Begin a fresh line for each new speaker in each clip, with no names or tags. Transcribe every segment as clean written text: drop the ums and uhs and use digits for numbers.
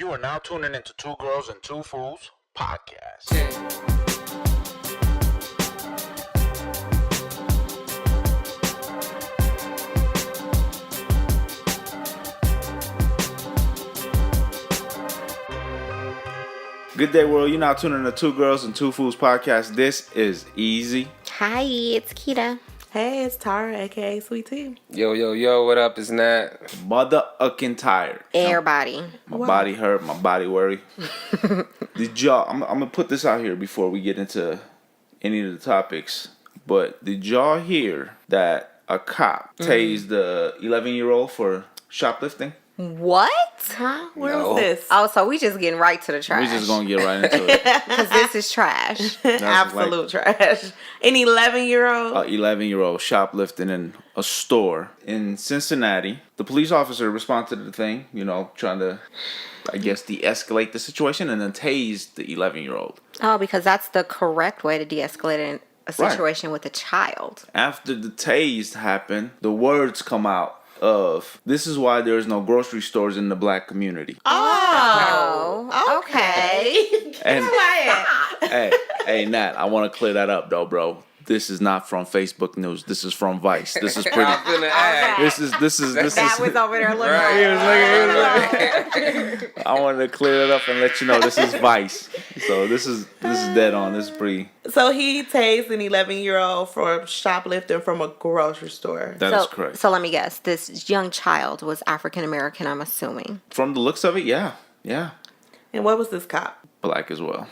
You are now tuning into Two Girls and Two Fools podcast. Good day, world. You're now tuning into Two Girls and Two Fools podcast. This is Easy.
Hi, it's Kita.
Hey, it's Tara, aka Sweet Tea.
Yo, what up? It's Nat.
Mother-ucking tired.
Everybody.
My body hurt, my body worry. Did y'all, I'm going to put this out here before we get into any of the topics, but did y'all hear that a cop tased the 11-year-old for shoplifting?
What?
Huh? Where
No.
was this?
Oh, so we just getting right to the trash.
We're just going to get right into it.
Because this is trash.
Absolute trash. An 11-year-old?
11-year-old shoplifting in a store in Cincinnati. The police officer responded to the thing, trying to, I guess, de-escalate the situation, and then tased the 11-year-old.
Oh, because that's the correct way to de-escalate a situation with a child.
After the tased happened, the words come out of, this is why there's no grocery stores in the black community.
Oh, okay.
And hey, Nat, I want to clear that up though, bro. This is not from Facebook News. This is from Vice. This is pretty. This is.
That was over there looking
like. I wanted to clear it up and let you know this is Vice. So this is dead on. This is pretty.
So he tased an 11-year-old for shoplifting from a grocery store.
That is correct.
So let me guess. This young child was African American, I'm assuming.
From the looks of it, yeah.
And what was this cop?
Black as well.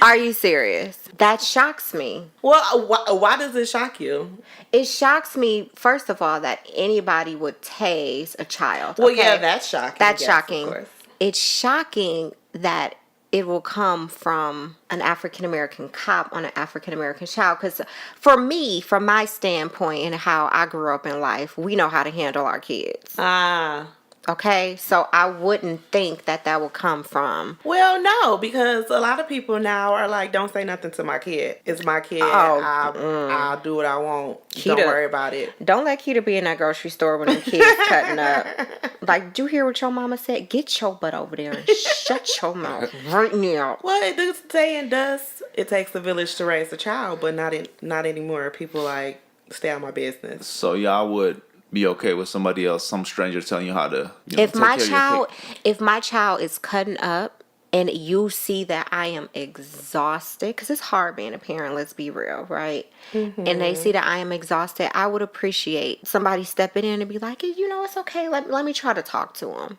Are you serious? That shocks me.
Well, why does it shock you?
It shocks me, first of all, that anybody would tase a child.
Well,
okay?
yeah, that's shocking.
That's
yes,
shocking.
Of course.
It's shocking that it will come from an African-American cop on an African-American child. Because for me, from my standpoint and how I grew up in life, we know how to handle our kids. Okay? So I wouldn't think that will come from...
Well, no, because a lot of people now are like, don't say nothing to my kid. It's my kid. I'll do what I want. Don't worry about it.
Don't let Kita be in that grocery store when the kids cutting up. Like, did you hear what your mama said? Get your butt over there and shut your mouth right now.
Well, it does say and does. It takes a village to raise a child, but not anymore. People like, stay out of my business.
So y'all would be okay with somebody else, some stranger telling you how to,
if my child is cutting up and you see that I am exhausted, because it's hard being a parent, let's be real, right? Mm-hmm. And they see that I am exhausted, I would appreciate somebody stepping in and be like, it's okay, let me try to talk to him.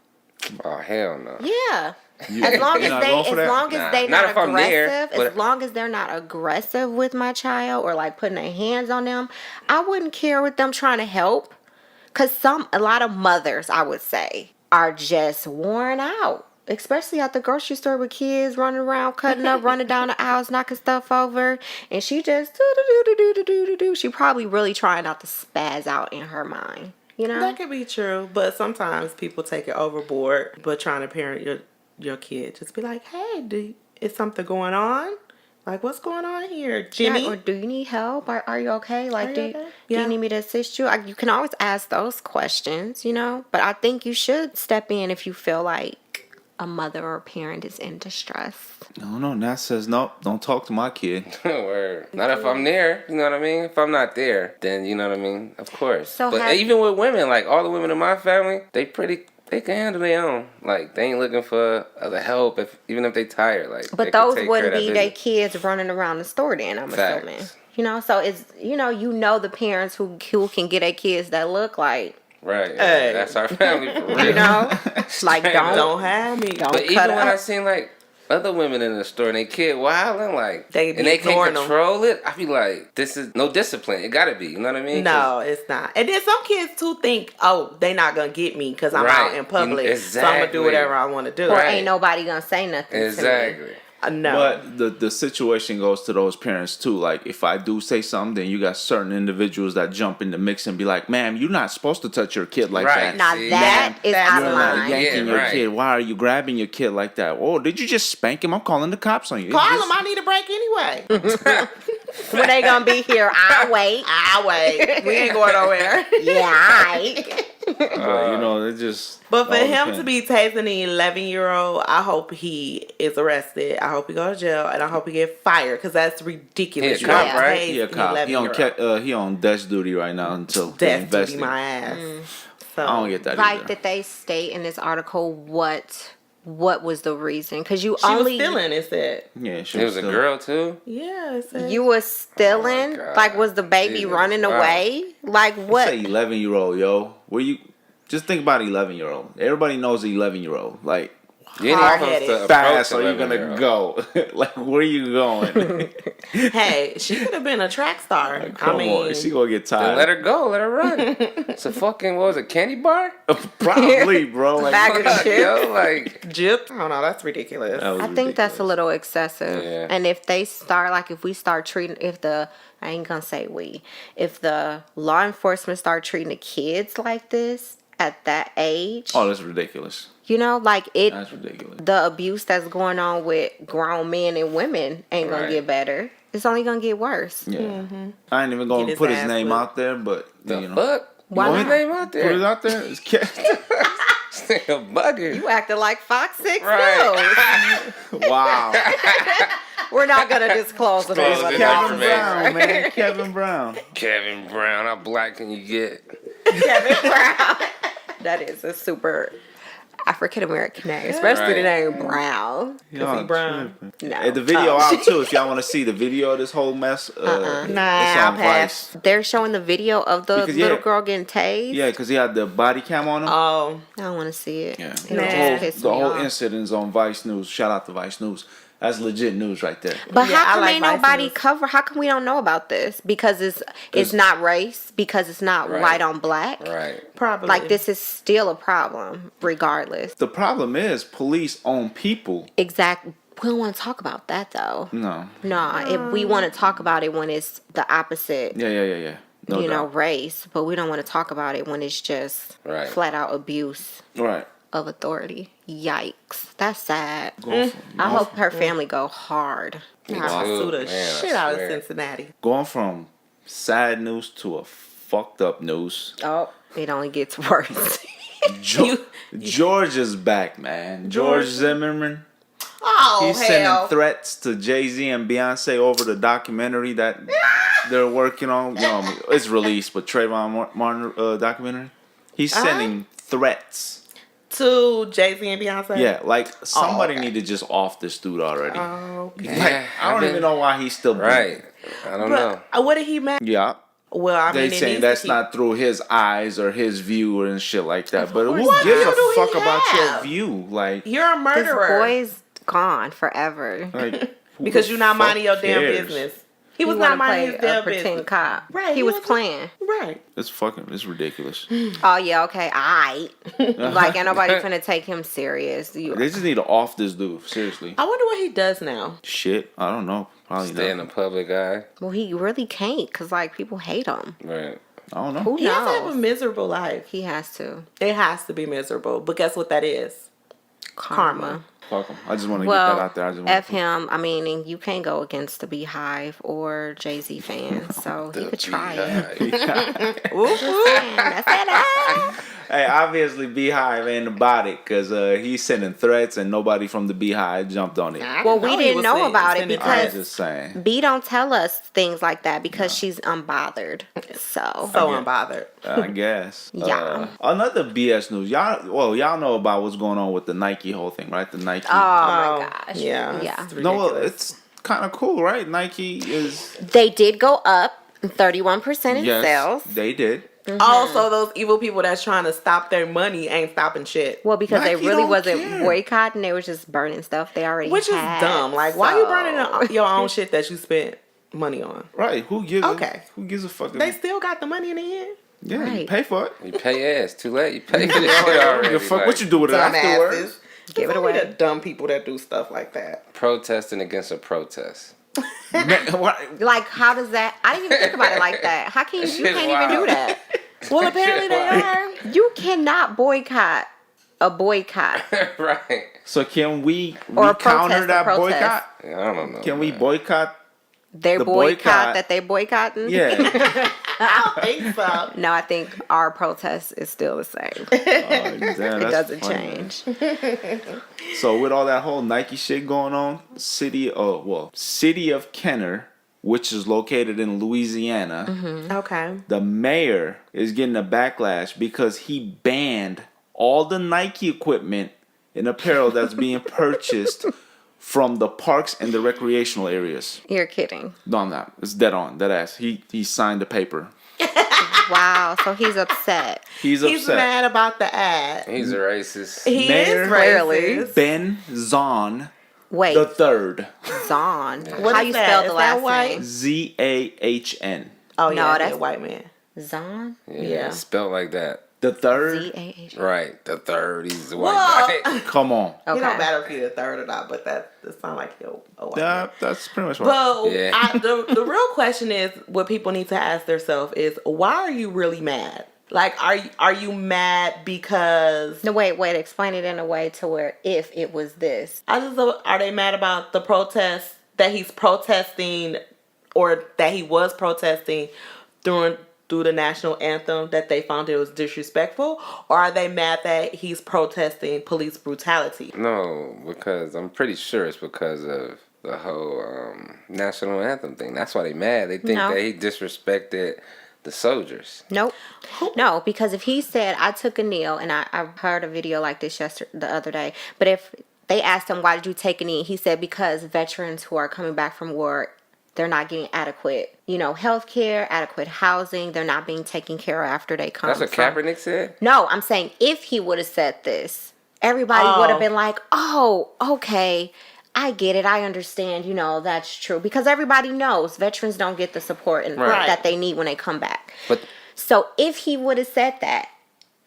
Oh, hell no.
Yeah. As long as they're not aggressive, as long as they're not aggressive with my child or like putting their hands on them, I wouldn't care with them trying to help. Because a lot of mothers, I would say, are just worn out. Especially at the grocery store with kids running around, cutting up, running down the aisles, knocking stuff over. And she just do. She probably really trying not to spaz out in her mind.
That could be true. But sometimes people take it overboard. But trying to parent your kid, just be like, hey, is something going on? Like, what's going on here, Jimmy?
Or do you need help? Are you okay? Like, do
okay?
you need me to assist you? You can always ask those questions, But I think you should step in if you feel like a mother or a parent is in distress.
No, Nat says, no, don't talk to my kid.
Word. Not if I'm there, you know what I mean? If I'm not there, then, you know what I mean? Of course. But even with women, like, all the women in my family, they can handle their own. Like, they ain't looking for other help, even if they tired. Like,
but those wouldn't be their kids running around the store then, I'm assuming. So it's, the parents who can get their kids that look like.
Right. Hey. That's our family for real.
Like, don't
have me.
But even when I seen, like, other women in the store and they kid wilding, like, they can't control it, I be like, this is no discipline. It gotta be, you know what I mean?
No, it's not. And then some kids too think, they not gonna get me because I'm out in public, so I'm gonna do whatever I want to do.
Or ain't nobody gonna say nothing to me.
No.
But the situation goes to those parents too. Like, if I do say something, then you got certain individuals that jump in the mix and be like, ma'am, you're not supposed to touch your kid like that.
Now that is out of line.
You're not yanking your kid. Why are you grabbing your kid like that? Oh, did you just spank him? I'm calling the cops on you.
Call him. I need a break anyway.
When they gonna be here, I'll wait.
We ain't going nowhere.
Yeah,
But it just.
But for him to be tasing an 11-year-old, I hope he is arrested. I hope he goes to jail, and I hope he get fired because that's ridiculous.
He a cop, right?
He a cop. He on desk duty right now until
desk duty. My ass. So
I don't get that.
Like,
either.
did they state in this article what was the reason? Because you
she
only
was stealing. It said.
Yeah,
it was a girl too.
Yeah, it said.
You was stealing. Like, was the baby running away? Like what?
Say 11-year-old, yo. Where you? Just think about 11-year-old. Everybody knows 11-year-old. Like,
hard-headed.
Fast are you gonna go? Like, where you going?
Hey, she could have been a track star.
Like, come on, she gonna get tired.
Let her go. Let her run. It's a fucking, what was it, candy bar?
Probably, bro. Like,
bag of chips.
Yo, like
Gyps. I don't know. That's ridiculous.
I think that's a little excessive.
Yeah.
And if they start, like, if we start treating, if the law enforcement start treating the kids like this at that age.
Oh, that's ridiculous.
Like it.
That's ridiculous.
The abuse that's going on with grown men and women ain't gonna get better. It's only gonna get worse.
Yeah. I ain't even gonna put his name out there, but
fuck.
Why
his name out there?
Put it out there. It's
a bugger.
You acting like Fox 6
right.
News.
Wow.
We're not gonna disclose the name of
Kevin Brown, man. Kevin Brown.
Kevin Brown. How black can you get?
Kevin Brown. That is a super African American name, especially the name Brown.
Brown.
No.
And the video out too. If y'all want to see the video of this whole mess,
Nah, I'll pass.
They're showing the video of the little girl getting tased.
Yeah, because he had the body cam on him.
Oh,
I don't want to see it.
Yeah,
The
whole incident's on Vice News. Shout out to Vice News. That's legit news right there.
But how come ain't nobody cover? How come we don't know about this? Because it's not race. Because it's not white on black.
Right.
probably.
Like, this is still a problem, regardless.
The problem is police own people.
Exactly. We don't want to talk about that, though.
No.
If we want to talk about it when it's the opposite.
Yeah. No doubt.
Race. But we don't want to talk about it when it's just flat out abuse.
Right.
Of authority. Yikes. That's sad. I hope her family go hard.
I'll sue the shit out of Cincinnati.
Going from sad news to a fucked up news.
Oh, it only gets worse.
George is back, man. George Zimmerman.
Oh,
He's sending threats to Jay-Z and Beyonce over the documentary that they're working on. It's released, but Trayvon Martin documentary. He's sending threats.
To Jay-Z and Beyonce?
Yeah, like somebody need to just off this dude already.
Oh, okay.
Like, I don't even know why he's still
right. I don't know.
What did he make?
Yeah.
Well, I mean,
they saying that's not through his eyes or his view and shit like that. But who
What
gives
view
a
do
fuck
he
about
have?
your view? Like,
you're a murderer.
This boy's gone forever.
Like,
because you're not minding your damn
cares?
business. He was not minding his damn
pretend
business.
cop.
Right.
He was playing.
Right.
It's ridiculous.
Oh yeah, okay, like, ain't nobody finna take him serious.
They just need to off this dude, seriously.
I wonder what he does now.
Shit, I don't know. Probably
Stay in the public eye.
Well, he really can't, cause like people hate him.
Right.
I don't know.
Who
He has to have a
knows?
miserable life.
He has to.
It has to be miserable. But guess what that is? Karma.
Fuck him. I just want to get that out there.
F him. I mean, and you can't go against the Beehive or Jay-Z fans, so he could try it. That's it.
Hey, obviously Beehive ain't about it because he's sending threats and nobody from the Beehive jumped on it.
Well, we didn't know about it
I'm
because
just saying.
B don't tell us things like that because she's unbothered. So
unbothered.
I guess.
Yeah.
Another BS news. Y'all know about what's going on with the Nike whole thing, right? The Nike.
Oh my gosh.
Yeah.
Yeah.
No, it's kind of cool, right? Nike is.
They did go up 31% in sales.
They did.
Mm-hmm.
Also, those evil people that's trying to stop their money ain't stopping shit.
Well, because
Nike
they really
don't
wasn't
care.
boycotting; they were just burning stuff they already
Which
had.
is dumb. Like, why you burning your own shit that you spent money on?
Right. Who gives a fuck?
They still got the money in the end.
Yeah, you
Right.
pay for it.
You pay ass. Too late. You pay for this shit already.
Fuck what you do with it afterwards.
Dumbasses.
Give it
Only
away.
the dumb people that do stuff like that.
Protesting against a protest.
Like, how does that? I didn't even think about it like that. How can you can't even do that?
Well, apparently they are.
You cannot boycott a boycott.
Right.
So can we
Or
counter that
protest.
boycott?
Yeah, I don't know.
Can we boycott?
Their
The
boycott
boycott.
that they boycotting.
Yeah.
I don't think so.
No, I think our protest is still the same. It doesn't change.
So with all that whole Nike shit going on, city of Kenner, which is located in Louisiana.
Mm-hmm.
Okay.
The mayor is getting a backlash because he banned all the Nike equipment and apparel that's being purchased from the parks and the recreational areas.
You're kidding.
No, I'm not. It's dead on. Dead ass. He signed the paper.
Wow. So he's upset.
He's upset.
He's mad about the ad.
He's a racist.
He
Mayor
is racist.
Ben Zahn
Wait.
the third.
Zahn.
What
How
is
you
that?
spell
Is
the
that
last
white?
name?
Zahn.
Oh,
No,
yeah,
that's
a white man.
Zahn?
Yeah.
Spelled like that.
The third.
Z-A-H.
Right. The third. He's a white
Whoa.
guy.
Come on.
Okay.
It don't matter if he's the third or not, but that sounds like a white man.
That's pretty much right.
But
Yeah.
the real question is, what people need to ask themselves is, why are you really mad? Like, are you mad because...
No, wait. Explain it in a way to where if it was this.
Are they mad about the protest that he's protesting or that he was protesting through the national anthem that they found it was disrespectful? Or are they mad that he's protesting police brutality?
No, because I'm pretty sure it's because of the whole national anthem thing. That's why they mad. They think that he disrespected the soldiers.
Nope. No, because if he said, I took a knee, and I heard a video like this the other day, but if they asked him, why did you take a knee? He said, because veterans who are coming back from war, they're not getting adequate, health care, adequate housing. They're not being taken care of after they come.
That's what Kaepernick said?
No, I'm saying if he would have said this, everybody would have been like, oh, okay, I get it. I understand. That's true. Because everybody knows veterans don't get the support that they need when they come back. So if he would have said that,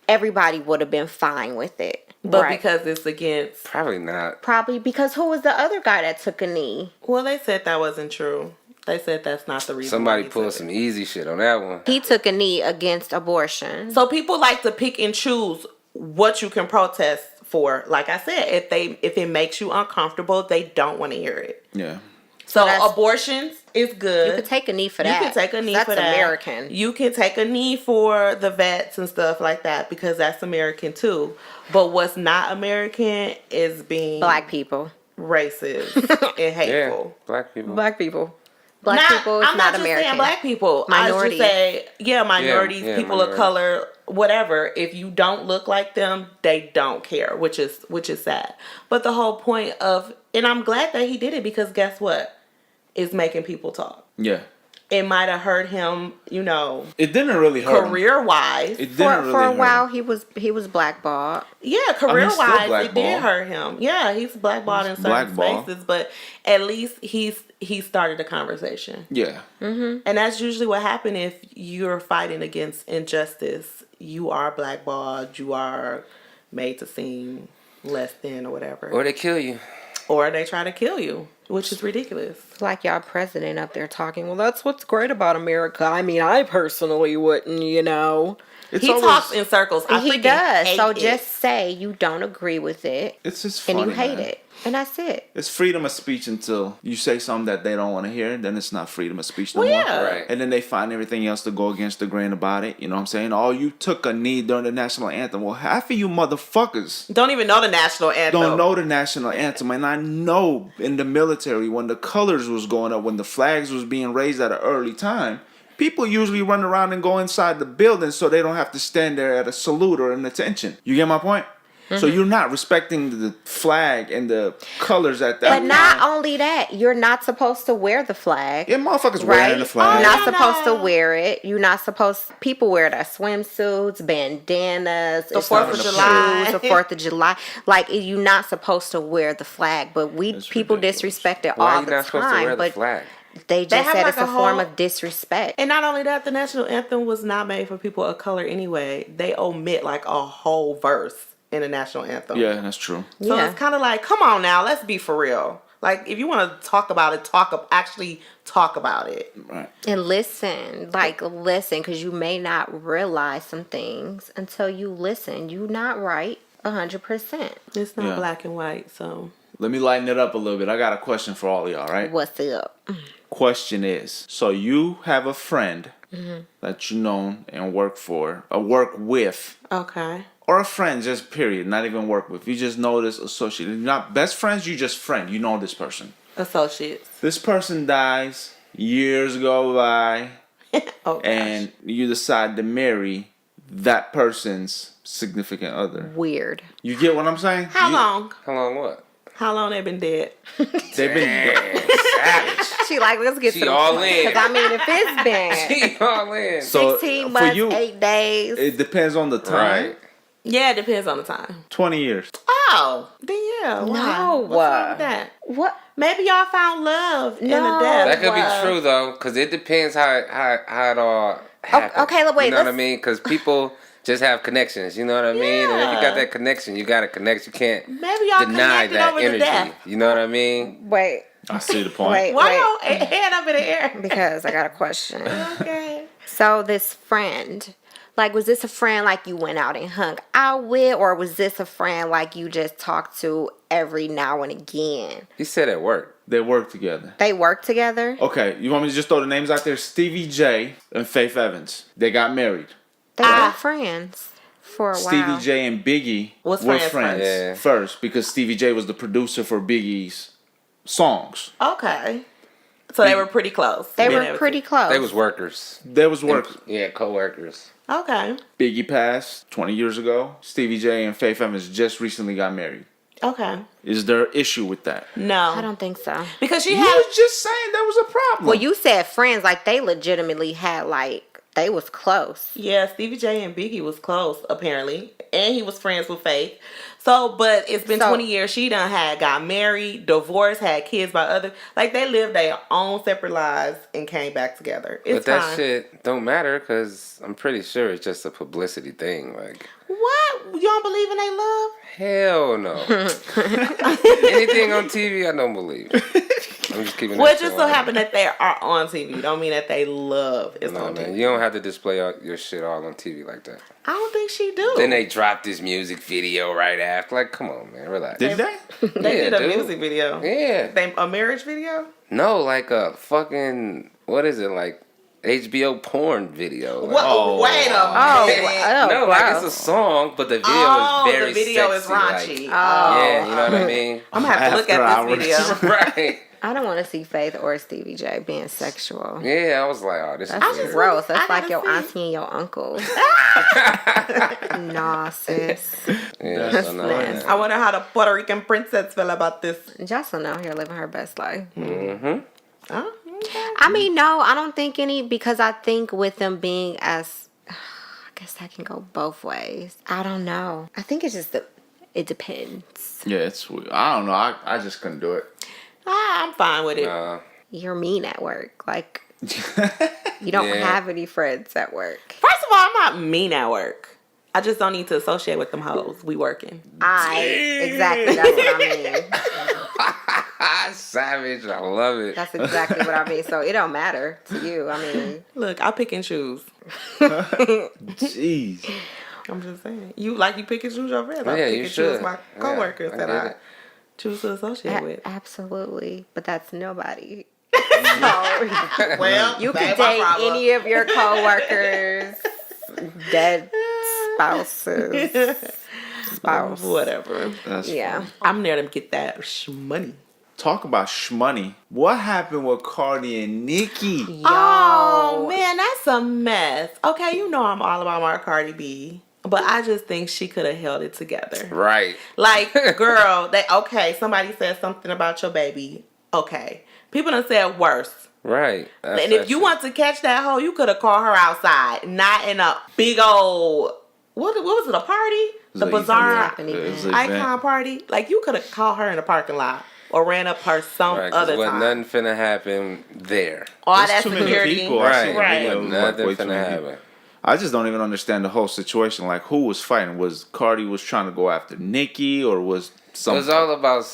everybody would have been fine with it.
But because it's against...
Probably not.
Probably because who was the other guy that took a knee?
Well, they said that wasn't true. They said that's not the reason.
Somebody pulled some easy shit on that one.
He took a knee against abortion.
So people like to pick and choose what you can protest for. Like I said, if it makes you uncomfortable, they don't want to hear it.
Yeah.
So abortions is good.
You could take a knee for that.
You can take a knee for that.
That's American.
You can take a knee for the vets and stuff like that because that's American too. But what's not American is being
black people,
racist and hateful.
Yeah, black people.
Black people. Black people is
I'm
not
just
American.
saying black people.
Minorities.
I should say, minorities, people
minorities.
of color, whatever. If you don't look like them, they don't care, which is sad. But the whole point of, and I'm glad that he did it because guess what? It's making people talk.
Yeah.
It might have hurt him,
It didn't really hurt
career-wise.
It didn't
for a while, he was blackballed.
Yeah, career-wise, it did hurt him. Yeah, he's blackballed in certain spaces, but at least he started the conversation.
Yeah.
Mm-hmm.
And that's usually what happens if you're fighting against injustice. You are blackballed. You are made to seem less than or whatever.
Or they kill you.
Or they try to kill you, which is ridiculous.
It's like y'all president up there talking, well, that's what's great about America. I mean, I personally wouldn't,
He talks in circles.
He does. So just say you don't agree with it.
It's just funny,
and you hate
man.
it. And that's it.
It's freedom of speech until you say something that they don't want to hear. Then it's not freedom of speech no more.
Yeah.
Right.
And then they find everything else to go against the grain about it. You know what I'm saying? Oh, you took a knee during the national anthem. Well, half of you motherfuckers
don't even know the national anthem.
don't know the national anthem. And I know in the military when the colors was going up, when the flags was being raised at an early time, people usually run around and go inside the building so they don't have to stand there at a salute or an attention. You get my point? Mm-hmm. So you're not respecting the flag and the colors at that
But not only that, you're not supposed to wear the flag.
Yeah, motherfuckers
right?
wearing the flag.
You're not supposed to wear it. You're not supposed... People wear their swimsuits, bandanas.
The 4th of July.
The 4th of July. Like, you're not supposed to wear the flag. But people disrespect it all the time.
Why are you not supposed to wear the flag?
They just said it's a form of disrespect.
And not only that, the national anthem was not made for people of color anyway. They omit like a whole verse in the national anthem.
Yeah, that's true.
So it's kind of like, come on now, let's be for real. Like, if you want to talk about it, actually talk about it.
Right.
And listen, because you may not realize some things until you listen. You're not right 100%.
It's not black and white, so.
Let me lighten it up a little bit. I got a question for all of y'all, right?
What's up?
Question is, so you have a friend that you know and work for, or work with.
Okay.
Or a friend, just period, not even work with. You just know this associate. You're not best friends, you just friend. You know this person.
Associates.
This person dies, years go by,
oh,
and you decide to marry that person's significant other.
Weird.
You get what I'm saying?
How long?
How long what?
How long they been dead?
They've been
savage.
She like, let's get
she
to the
all
point.
in.
Because I mean, if it's been
she all in.
So
16 months,
you,
8 days.
It depends on the time.
Right.
Yeah, it depends on the time.
20 years.
Oh, then yeah. Why?
No.
What's wrong with that?
What?
Maybe y'all found love in the death.
That could be true though, because it depends how it all happens.
Okay, wait.
You know what I mean? Because people just have connections. You know what I mean? And if you got that connection, you got to connect. You can't
maybe y'all
deny that
over
energy.
The death.
You know what I mean?
Wait.
I see the point.
Why y'all head up in the air?
Because I got a question.
Okay.
So this friend, like, was this a friend like you went out and hung out with, or was this a friend like you just talked to every now and again?
He said at work.
They work together.
They work together?
Okay, you want me to just throw the names out there? Stevie J and Faith Evans. They got married.
They were friends for a while.
Stevie J and Biggie were friends first because Stevie J was the producer for Biggie's songs.
Okay. So they were pretty close.
They were pretty close.
They was workers. Yeah, co-workers.
Okay.
Biggie passed 20 years ago. Stevie J and Faith Evans just recently got married.
Okay.
Is there an issue with that?
No.
I don't think so.
Because
you was just saying there was a problem.
Well, you said friends, like they legitimately had they was close.
Yeah, Stevie J and Biggie was close, apparently. And he was friends with Faith. So, but it's been 20 years. She got married, divorced, had kids by other. Like, they lived their own separate lives and came back together. It's
but that shit don't matter because I'm pretty sure it's just a publicity thing. Like,
what? You don't believe in their love?
Hell no. Anything on TV, I don't believe. I'm just keeping
well, it just so happened that they are on TV. Don't mean that they love is on
man,
TV.
You don't have to display your shit all on TV like that.
I don't think she do.
Then they dropped this music video right after. Like, come on, man, relax.
Did they?
They did a music video.
Yeah.
A marriage video?
No, like a fucking, what is it, like HBO porn video. Like,
wait a minute.
No, like it's a song, but the video is very
the video
sexy,
is raunchy.
Like, yeah, you know what I mean?
I'm gonna have to look at this video.
Right.
I don't want to see Faith or Stevie J being sexual.
Yeah, I was like, oh, this
is gross. That's like your auntie and your uncle. Nah, sis.
Yeah, so no,
I wonder how the Puerto Rican princess feel about this.
Jocelyn out here living her best life.
Mm-hmm.
Oh, okay.
I mean, no, I don't think any, because I think with them being as, I guess that can go both ways. I don't know. I think it's just it depends.
Yeah, it's weird. I don't know. I just couldn't do it.
I'm fine with it.
You're mean at work. Like, you don't have any friends at work.
First of all, I'm not mean at work. I just don't need to associate with them hoes. We working.
Exactly. That's what I mean.
Savage. I love it.
That's exactly what I mean. So it don't matter to you. I mean,
look, I pick and choose.
Jeez.
I'm just saying. You pick and choose your friends. I
Yeah,
pick
you
and
should.
choose my coworkers that I choose to associate with.
Absolutely. But that's nobody.
Well,
you can date any of your coworkers, dead spouses,
whatever.
That's
funny. I'm there to get that shmoney.
Talk about shmoney. What happened with Cardi and Nicki?
Oh man, that's a mess. Okay, you know I'm all about my Cardi B. But I just think she could have held it together.
Right.
Like, girl, somebody said something about your baby. Okay. People done said worse.
Right.
And if you want to catch that hoe, you could have called her outside. Not in a big old, what was it, a party? The Bazaar Icon party? Like, you could have called her in the parking lot. Or ran up her some other time.
Nothing finna happen there.
All that security.
Right. Nothing finna happen.
I just don't even understand the whole situation. Like, who was fighting? Was Cardi trying to go after Nicki, or was some?
It was all about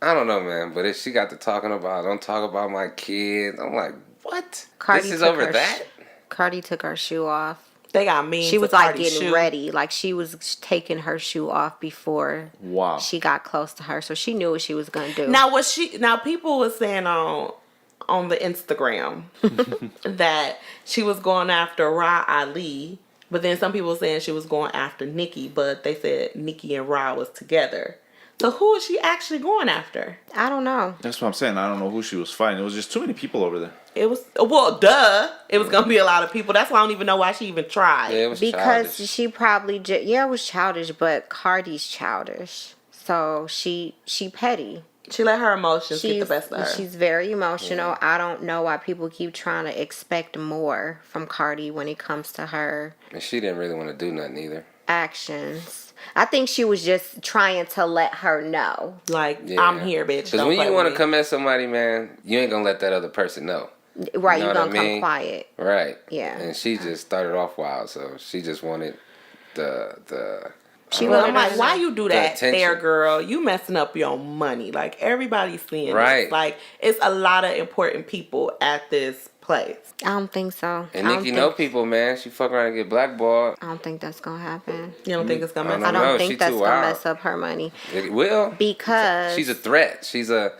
I don't know, man. But if she got to talking about, don't talk about my kids. I'm like, what?
Cardi
this is over that?
Cardi took her shoe off.
They got mean.
She was like getting ready. Like, she was taking her shoe off before she got close to her. So she knew what she was going to do.
Now, people was saying on on the Instagram that she was going after Ra Ali, but then some people saying she was going after Nicki, but they said Nicki and Ra was together. So who is she actually going after?
I don't know.
That's what I'm saying. I don't know who she was fighting. It was just too many people over there.
It was, well, duh. It was going to be a lot of people. That's why I don't even know why she even tried.
Yeah, it was
because
childish.
She probably it was childish, but Cardi's childish. So she petty.
She let her emotions get the best of her.
She's very emotional. I don't know why people keep trying to expect more from Cardi when it comes to her.
And she didn't really want to do nothing either.
Actions. I think she was just trying to let her know.
Like, yeah. I'm here, bitch.
Because when you want to come at somebody, man, you ain't going to let that other person know.
Right, you know you're going to come quiet.
Right.
Yeah.
And she just started off wild, so she just wanted the
I'm like, why you do that there, girl? You messing up your money. Like, everybody's seeing this. Like, it's a lot of important people at this place.
I don't think so.
And Nicki know people, man. She fuck around and get blackballed.
I don't think that's gonna happen.
You don't think it's gonna mess up?
I don't think that's gonna mess up her money.
It will.
Because
she's a threat. She's not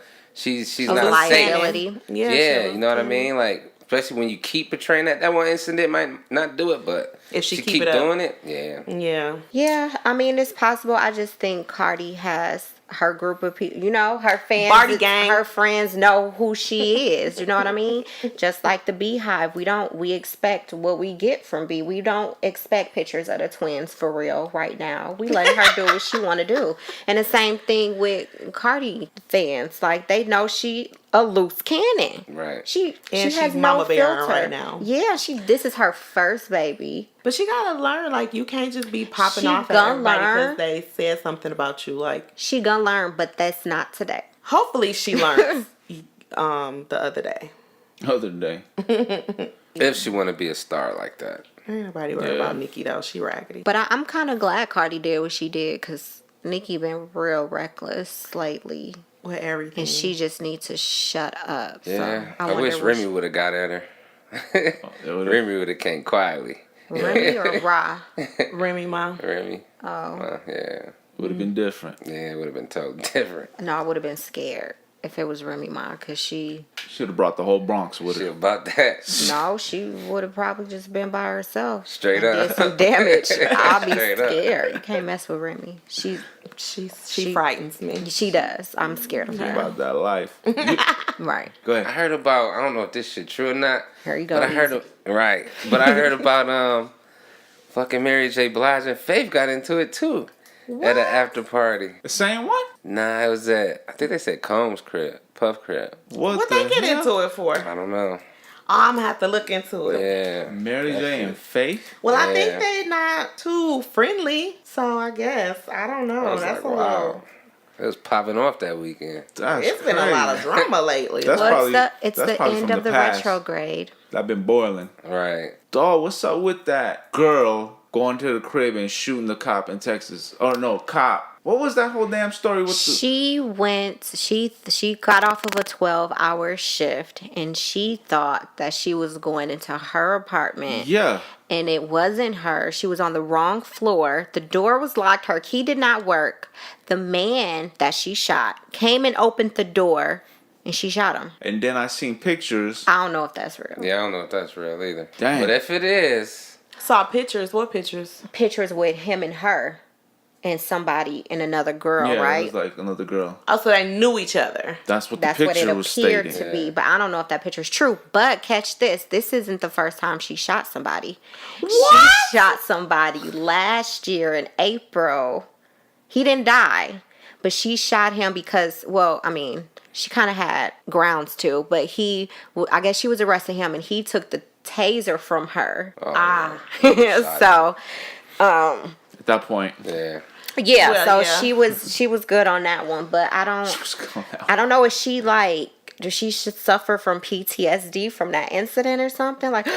liability.
safe. Yeah, you know what I mean? Like, especially when you keep portraying that one incident might not do it, but
if she
keep doing it,
yeah. I mean, it's possible. I just think Cardi has her group of people, her fans,
Barty gang.
Her friends know who she is. You know what I mean? Just like the Beehive, we expect what we get from B. We don't expect pictures of the twins for real right now. We let her do what she want to do, and the same thing with Cardi fans. Like, they know she a loose cannon.
Right.
She has no filter
right now.
Yeah, this is her first baby.
But she gotta learn, like, you can't just be popping off at everybody because they said something about you. Like,
she gonna learn, but that's not today.
Hopefully she learns the other day.
If she want to be a star like that.
Ain't nobody worried about Nicki, though. She raggedy.
But I'm kind of glad Cardi did what she did, because Nicki been real reckless lately.
With everything.
And she just needs to shut up.
Yeah.
So
I wish Remy would have got at her. Remy would have came quietly.
Remy or Ra?
Remy, Mom.
Remy.
Oh.
Yeah.
Would have been different.
Yeah, it would have been totally different.
No, I would have been scared if it was Remy Ma, because she
should have brought the whole Bronx with her.
About that.
No, she would have probably just been by herself.
Straight up.
Did some damage. I'll be scared. You can't mess with Remy. She
frightens me.
She does. I'm scared of her.
About that life.
Right.
Go ahead.
I heard about, I don't know if this shit true or not.
Here you go.
But I heard about fucking Mary J. Blige and Faith got into it too. What? At an after party.
The same one?
Nah, it was at, I think they said Combs' crib, Puff crib.
What they get into it for?
I don't know.
I'm gonna have to look into it.
Yeah.
Mary J. and Faith?
Well, I think they're not too friendly, so I guess. I don't know. That's like,
wow. It was popping off that weekend.
It's been a lot of drama lately.
It's
the end of the retrograde.
I've been boiling.
Right.
Dog, what's up with that girl going to the crib and shooting the cop in Texas? Oh, no, cop. What was that whole damn story with
she got off of a 12-hour shift, and she thought that she was going into her apartment.
Yeah.
And it wasn't her. She was on the wrong floor. The door was locked. Her key did not work. The man that she shot came and opened the door, and she shot him.
And then I seen pictures.
I don't know if that's real.
Yeah, I don't know if that's real either.
Dang.
But if it is.
Saw pictures. What pictures?
Pictures with him and her. And somebody and another girl, right?
Yeah, it was like another girl.
Oh,
so they knew each other.
That's what the picture was stating.
That's what it appeared to be, but I don't know if that picture's true. But catch this. This isn't the first time she shot somebody.
What?
She shot somebody last year in April. He didn't die, but she shot him because, well, I mean, she kind of had grounds to, but I guess she was arresting him, and he took the taser from her. So,
at that point.
Yeah.
Yeah, well, she was good on that one, but I don't know, is she like, does she suffer from PTSD from that incident or something? Like,
but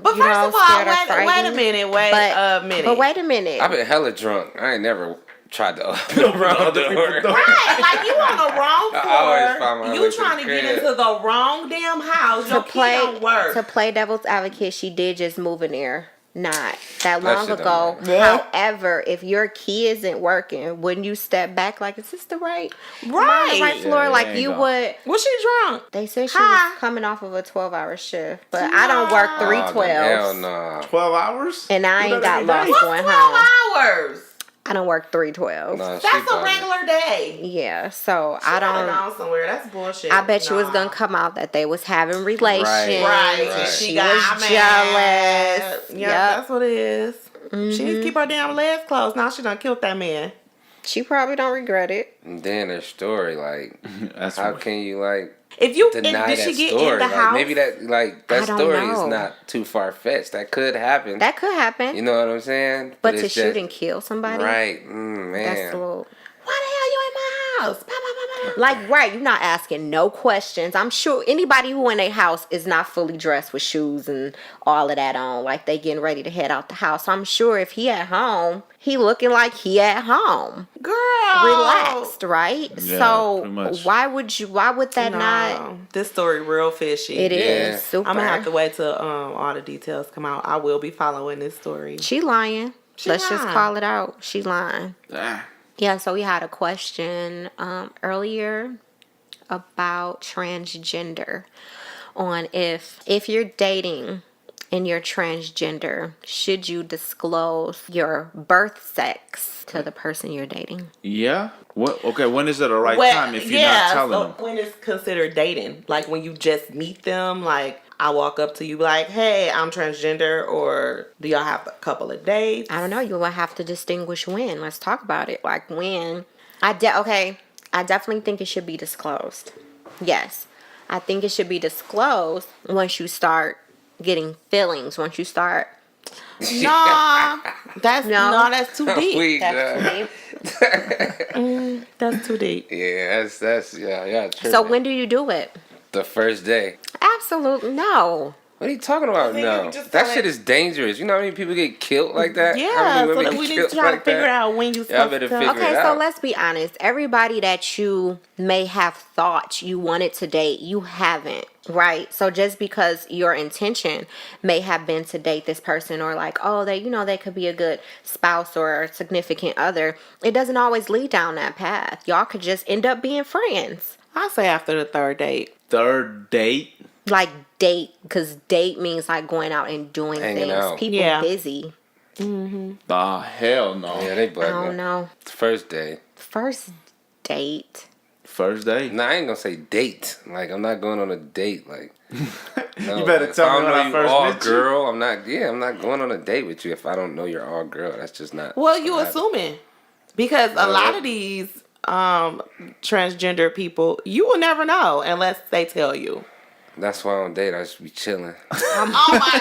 first of all, wait a minute.
But wait a minute.
I've been hella drunk. I ain't never tried to open the wrong door.
Right, like you on the wrong floor. You trying to get into the wrong damn house. Your key don't work.
To play devil's advocate, she did just move in there not that long ago. However, if your key isn't working, wouldn't you step back like, is this the right floor? Like you would.
Was she drunk?
They said she was coming off of a 12-hour shift, but I don't work 3 12s.
Hell no.
12 hours?
And I ain't got lost going home.
12 hours?
I don't work 3 12s.
No, that's a regular day.
Yeah, so
I don't know somewhere. That's bullshit.
I bet you was gonna come out that they was having relations.
Right.
And she was jealous.
Yeah, that's what it is. Mm-hmm. She needs to keep her damn legs closed. Now she done killed that man.
She probably don't regret it.
And then her story, like, how can you, like,
if you
deny
did
that
she get
story?
in the
like,
house?
Maybe that story is not too far fetched. That could happen.
That could happen.
You know what I'm saying?
But to shoot and kill somebody,
right? Man,
that's a little.
Why the hell you in my house?
Like, right, you're not asking no questions. I'm sure anybody who in a house is not fully dressed with shoes and all of that on, like they getting ready to head out the house. I'm sure if he at home, he looking like he at home.
Girl.
Relaxed, right?
Yeah,
so why would that not?
This story real fishy.
It is super.
I'm gonna have to wait till all the details come out. I will be following this story.
She lying. Let's just call it out. She lying. Yeah, so we had a question earlier about transgender on if you're dating and you're transgender, should you disclose your birth sex to the person you're dating?
Yeah. What? Okay. When is it the right time if you're not telling them?
When it's considered dating, like when you just meet them, like I walk up to you like, hey, I'm transgender, or do y'all have a couple of dates?
I don't know. You will have to distinguish when. Let's talk about it. Like when. I definitely think it should be disclosed. Yes. I think it should be disclosed once you start getting feelings. Once you start.
That's too deep. That's too deep.
Yeah, that's yeah.
So when do you do it?
The first day.
Absolutely no.
What are you talking about? No, that shit is dangerous. You know how many people get killed like that?
Yeah, so we need to try to figure out when you supposed to.
Okay, so let's be honest. Everybody that you may have thought you wanted to date, you haven't, right? So just because your intention may have been to date this person, or like, oh, they could be a good spouse or significant other, it doesn't always lead down that path. Y'all could just end up being friends.
I say after the third date.
Third date?
Like date, because date means like going out and doing
hanging
things.
Out.
People busy.
Mm-hmm.
Hell no.
Yeah, they bugging.
I don't know.
First day.
First date.
First date?
Nah, I ain't gonna say date. Like, I'm not going on a date. Like, no,
you better tell me when I first met you.
Girl, I'm not going on a date with you if I don't know you're all girl. That's just not.
Well, you assuming. Because a lot of these transgender people, you will never know unless they tell you.
That's why I don't date. I just be chilling.
Oh my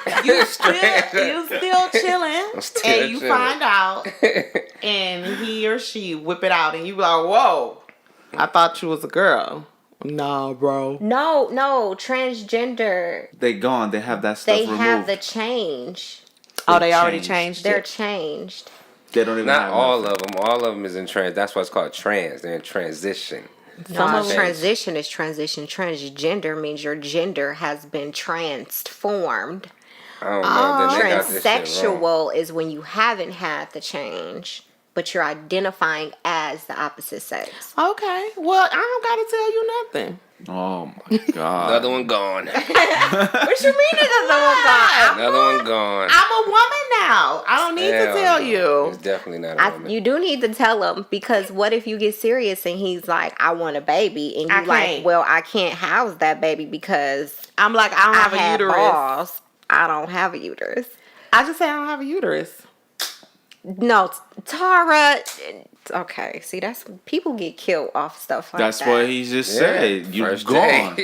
God. You still chilling. And you find out and he or she whip it out and you be like, whoa, I thought you was a girl. Nah, bro.
No, transgender.
They gone. They have that stuff removed.
They have the change.
They already changed.
They're changed.
They don't even
Not
have
all of them. All of them is in trans. That's why it's called trans. They're in transition.
Transition is transition. Transgender means your gender has been transformed.
I don't know. Then
Transsexual is when you haven't had the change, but you're identifying as the opposite sex.
Okay. Well, I don't gotta tell you nothing.
Oh my God.
Another one gone.
What you mean another one gone?
Another one gone.
I'm a woman now. I don't need to tell you.
It's definitely not a woman.
You do need to tell him, because what if you get serious and he's like, I want a baby, and you like, well, I can't house that baby because
I'm like, I don't have a uterus.
Balls. I don't have a uterus.
I just say I don't have a uterus.
No, Tara. Okay, see, that's people get killed off stuff like that.
That's what he just said. You're gone.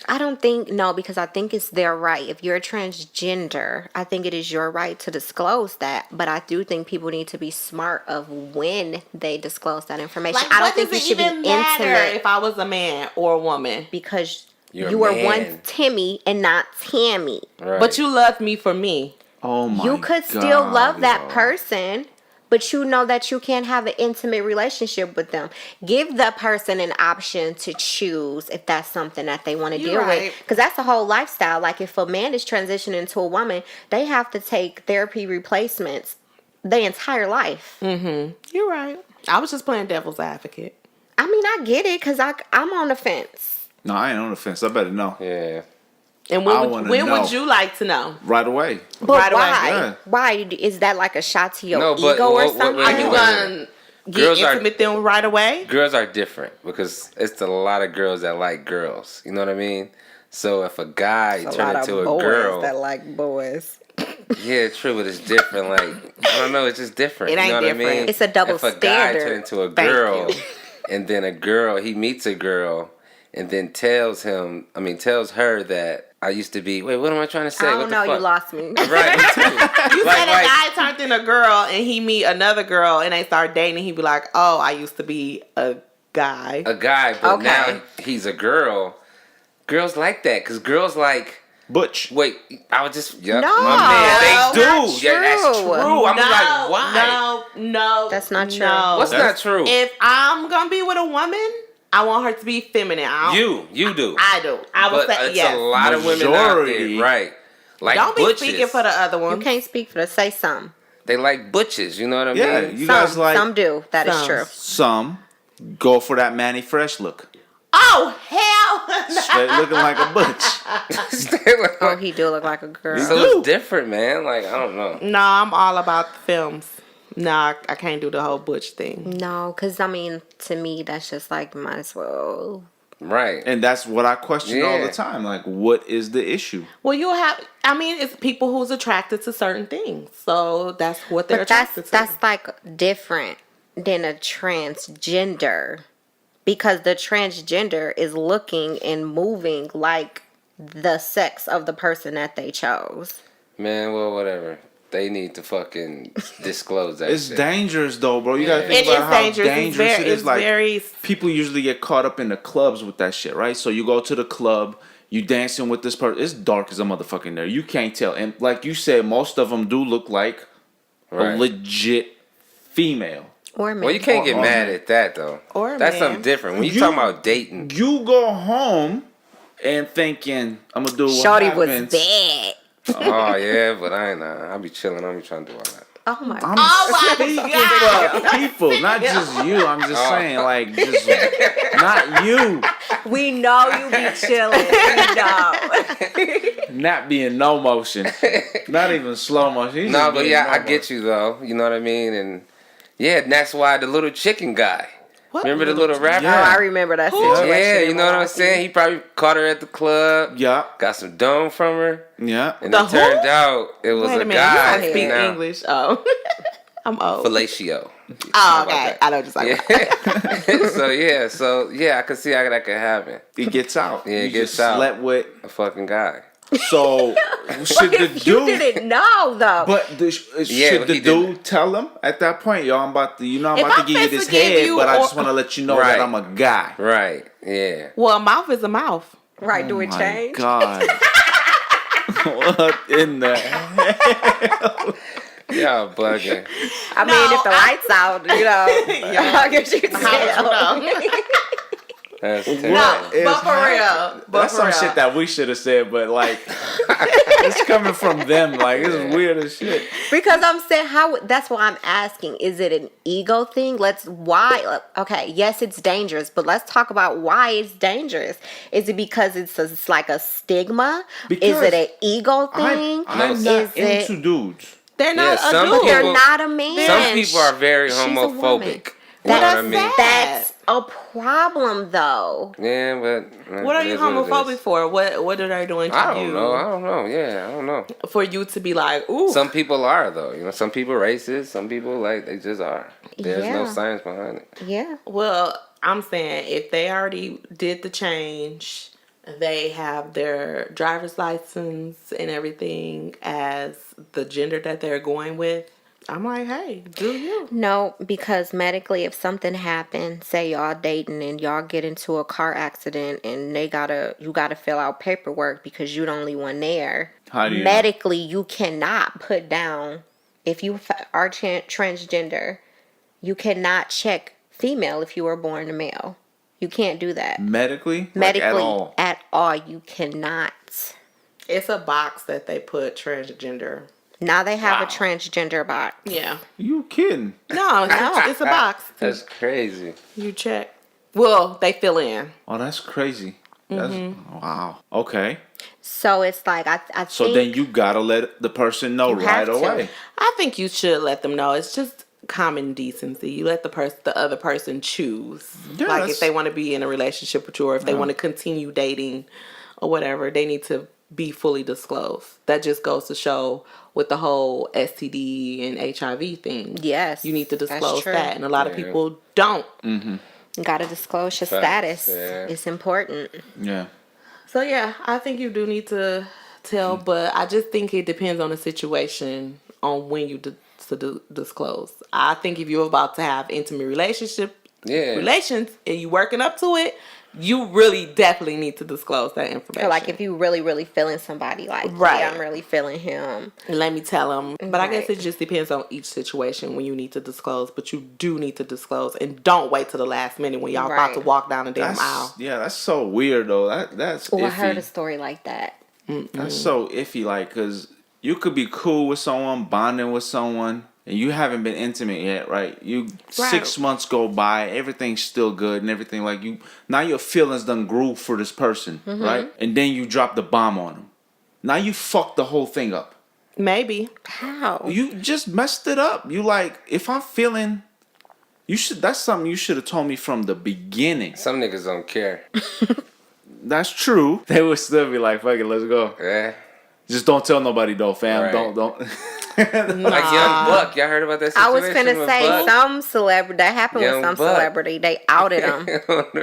I don't think, no, because I think it's their right. If you're a transgender, I think it is your right to disclose that. But I do think people need to be smart of when they disclose that information.
Like,
I don't think it should be intimate.
If I was a man or a woman,
because you were once Timmy and not Tammy.
Right. But you loved me for me.
Oh my God.
You could still love that person, but you know that you can't have an intimate relationship with them. Give the person an option to choose if that's something that they want to deal with. Because that's a whole lifestyle. Like if a man is transitioning to a woman, they have to take therapy replacements their entire life.
Mm-hmm. You're right. I was just playing devil's advocate.
I mean, I get it because I'm on the fence.
No, I ain't on the fence. I better know.
Yeah.
And when would you like to know?
Right away.
But right why? Away. Yeah. Why? Is that like a shot to your ego or something?
Are you going to get intimate with them right away?
Girls are different because it's a lot of girls that like girls. You know what I mean? So if a guy turn into a girl
that like boys.
Yeah, true, but it's different. Like, I don't know, it's just different.
It ain't
you know
different.
What I mean?
It's a double standard. If a guy
turn into a girl, and then he meets a girl, and then tells her that I used to be. Wait, what am I trying to say?
I don't know. You lost me.
Right, me too.
You said a guy turned into a girl, and he meet another girl, and they start dating. He'd be like, "Oh, I used to be a guy."
A guy, but now he's a girl. Girls like that because girls like.
Butch.
Wait, I was just
no,
my man. They do.
True.
Yeah, that's true. I'm like, why?
No, that's not true.
No.
What's not true?
If I'm gonna be with a woman, I want her to be feminine.
You do.
I do. I would say
yes. A lot of women out there, right? Like
don't
butches.
Be speaking for the other one.
You can't speak for the say some.
They like butches. You know what I mean?
Yeah, you guys like
some do. That is true.
Some go for that Manny Fresh look.
Oh hell!
Straight looking like a butch.
Oh, he do look like a girl.
So it's different, man. Like I don't know.
No, I'm all about the films. No, I can't do the whole butch thing.
No, because I mean, to me, that's just like might as well.
Right.
And that's what I question all the time. Like, what is the issue?
Well, you'll have. I mean, it's people who's attracted to certain things, so that's what they're attracted to.
That's like different than a transgender. Because the transgender is looking and moving like the sex of the person that they chose.
Man, well, whatever. They need to fucking disclose that.
It's
shit.
dangerous, though, bro. You gotta think about how dangerous it is. Like, people usually get caught up in the clubs with that shit, right? So you go to the club, you dancing with this person. It's dark as a motherfucker in there. You can't tell. And like you said, most of them do look like a legit female.
Or man.
Well, you can't get mad at that, though.
Or
that's something different. When you talking about dating.
You go home and thinking, I'm going to do what
Shorty
happens.
was bad.
Oh, yeah, but I ain't I be chilling. I be trying to do all that.
Oh, my
I'm
God.
speaking for people, not just you. I'm just saying, like, just not you.
We know you be chilling. We know.
Not being no motion. Not even slow motion.
No, but yeah, I get you, though. You know what I mean? And yeah, and that's why the little chicken guy. What? Remember the little rapper?
Yeah. Oh, I remember that situation.
Yeah, you know what I'm saying? He probably caught her at the club.
Yeah.
Got some dome from her.
Yeah.
And it turned out it was a guy.
You don't speak English. Oh. I'm old.
Fellatio.
Oh, okay. I know what you're talking about.
So I can see how that could happen.
It gets out.
Yeah, it gets out.
Slept with
a fucking guy.
So should the dude?
You didn't know though.
But should the dude tell him at that point, yo? I'm about to give you this head, but I just want to let you know that I'm a guy.
Right. Yeah.
Well, a mouth is a mouth.
Right. Do it change?
God. What in the hell?
Yeah, bugging.
I mean, if the lights out, I guess you can tell.
That's
but for real.
That's some shit that we should have said, but like, it's coming from them. Like, it's weird as shit.
Because I'm saying, that's why I'm asking. Is it an ego thing? Okay, yes, it's dangerous, but let's talk about why it's dangerous. Is it because it's like a stigma? Is it an ego thing?
I'm not into dudes.
They're not a dude.
But they're not a man.
Some people are very homophobic.
That's a problem, though.
Yeah, but
what are you homophobic for? What are they doing to you?
I don't know. Yeah, I don't know.
For you to be like, ooh.
Some people are though. Some people racist. Some people they just are. There's no science behind it.
Yeah.
Well, I'm saying if they already did the change, they have their driver's license and everything as the gender that they're going with. I'm like, hey, do you?
No, because medically, if something happened, say y'all dating and y'all get into a car accident and you gotta fill out paperwork because you're the only one there.
How do you
medically, you cannot put down if you are transgender, you cannot check female if you were born a male. You can't do that.
Medically,
at all, you cannot.
It's a box that they put transgender.
Now they have a transgender box.
Yeah.
You kidding?
No, it's a box.
That's crazy.
You check. Well, they fill in.
Oh, that's crazy. That's, wow. Okay.
So it's like I think.
So then you gotta let the person know right away.
I think you should let them know. It's just common decency. You let the other person choose. Yeah, like if they want to be in a relationship with you, or if they want to continue dating, or whatever, they need to be fully disclosed. That just goes to show with the whole STD and HIV thing.
Yes,
you need to disclose that, and a lot of people don't.
Gotta disclose your status. Yeah. It's important.
Yeah.
So yeah, I think you do need to tell, but I just think it depends on the situation on when you disclose. I think if you're about to have intimate relations and you working up to it, you really definitely need to disclose that information.
Or like if you really, really feeling somebody, like, yeah, I'm really feeling him.
Let me tell him. But I guess it just depends on each situation when you need to disclose. But you do need to disclose, and don't wait till the last minute when y'all about to walk down the damn aisle.
Yeah, that's so weird though. That's iffy.
I heard a story like that.
That's so iffy, like, because you could be cool with someone, bonding with someone, and you haven't been intimate yet, right? 6 months go by, everything's still good and everything. Like, now your feelings done grew for this person, right? And then you drop the bomb on them. Now you fucked the whole thing up.
Maybe.
How?
You just messed it up. You like, if I'm feeling, that's something you should have told me from the beginning.
Some niggas don't care.
That's true. They would still be like, fuck it, let's go.
Yeah.
Just don't tell nobody though, fam.
Right.
Don't.
Like Young Buck, y'all heard about that situation?
I was finna say
Buck?
some celebrity that happened with some celebrity. They outed him.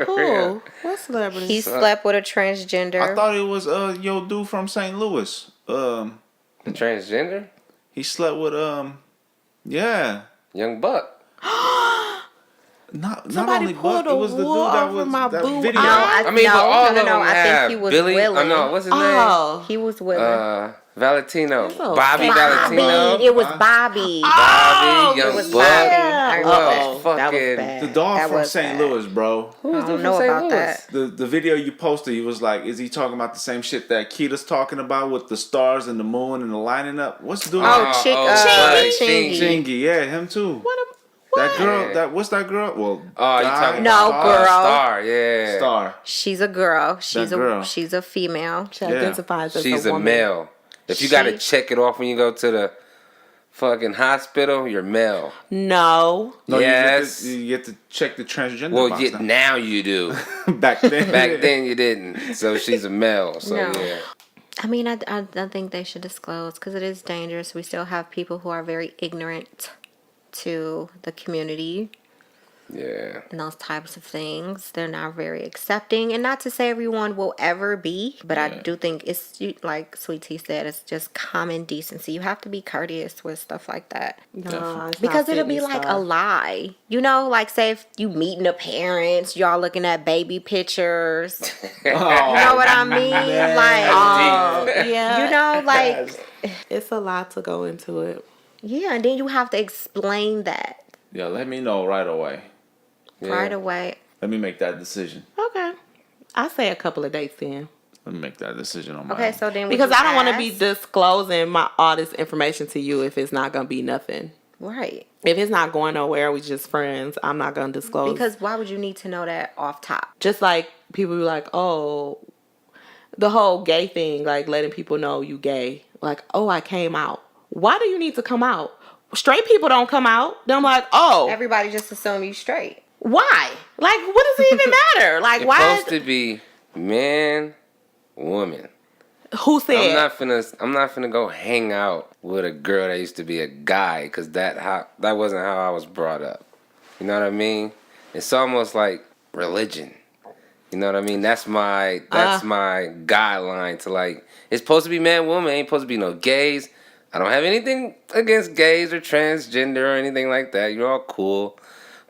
Who? What celebrity?
He slept with a transgender.
I thought it was yo dude from St. Louis.
The transgender?
He slept with yeah.
Young Buck.
Not only Buck, it was the dude that was that video.
No, I think he was
Billy,
willing.
no, what's his name?
He was willing.
Valentino. Bobby Valentino.
It was Bobby.
Bobby, Young Buck.
I
Oh,
fucking
the dog from St. Louis, bro.
I don't know about that.
The video you posted, he was like, is he talking about the same shit that Keita's talking about with the stars and the moon and the lining up? What's the dude? Chingy. Yeah, him too. That girl, what's that girl? Well,
you talking
about
girl. Star, yeah.
Star.
She's a girl. She's a female.
She identifies as
She's
a woman.
male. If you gotta check it off when you go to the fucking hospital, you're male.
No.
Yes.
You get to check the transgender box.
Well, now you do.
Back then
you didn't. So she's a male. So yeah.
I mean, I think they should disclose because it is dangerous. We still have people who are very ignorant to the community.
Yeah.
And those types of things. They're not very accepting. And not to say everyone will ever be, but I do think it's, like Sweet Tea said, it's just common decency. You have to be courteous with stuff like that.
No,
because it'll be like a lie. You know, like say if you meeting the parents, y'all looking at baby pictures. You know what I mean? Like, you know, like.
It's a lot to go into it.
Yeah, and then you have to explain that.
Yeah, let me know right away.
Yeah. Right away.
Let me make that decision.
Okay. I'll say a couple of dates then.
Let me make that decision on my own.
Okay, so then
because I don't want to be disclosing all this information to you if it's not going to be nothing.
Right.
If it's not going nowhere, we just friends, I'm not going to disclose.
Because why would you need to know that off top?
Just like people be like, oh, the whole gay thing, like letting people know you gay. Like, oh, I came out. Why do you need to come out? Straight people don't come out. Then I'm like, oh.
Everybody just assume you straight.
Why? Like, what does it even matter? Like,
it's
why?
It's supposed to be man, woman.
Who said?
I'm not finna go hang out with a girl that used to be a guy because that wasn't how I was brought up. You know what I mean? It's almost like religion. You know what I mean? That's my guideline to like. It's supposed to be man, woman. Ain't supposed to be no gays. I don't have anything against gays or transgender or anything like that. You're all cool.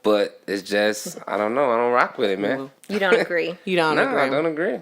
But it's just, I don't know. I don't rock with it, man.
You don't agree?
You don't agree?
No, I don't agree.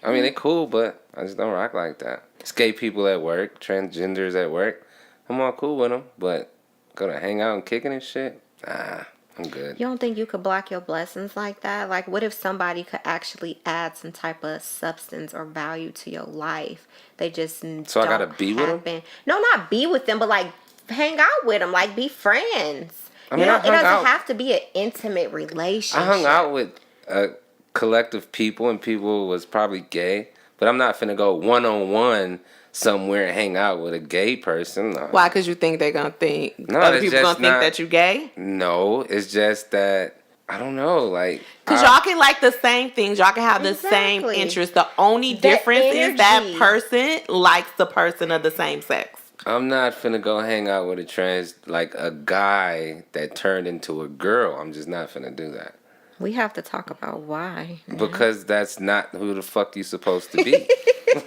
I mean, they cool, but I just don't rock like that. It's gay people at work, transgenders at work. I'm all cool with them, but gonna hang out and kicking and shit? Nah, I'm good.
You don't think you could block your blessings like that? Like, what if somebody could actually add some type of substance or value to your life? They just
so I gotta be with them?
No, not be with them, but like hang out with them, like be friends.
I mean,
it doesn't have to be an intimate relationship.
I hung out with a collective people, and people was probably gay, but I'm not finna go one-on-one somewhere and hang out with a gay person. No.
Why? Because you think they're gonna think other people gonna think that you gay?
No, it's just that I don't know, like
because y'all can like the same things, y'all can have the same interests. The only difference is that person likes the person of the same sex.
I'm not finna go hang out with a guy that turned into a girl. I'm just not finna do that.
We have to talk about why.
Because that's not who the fuck you supposed to be.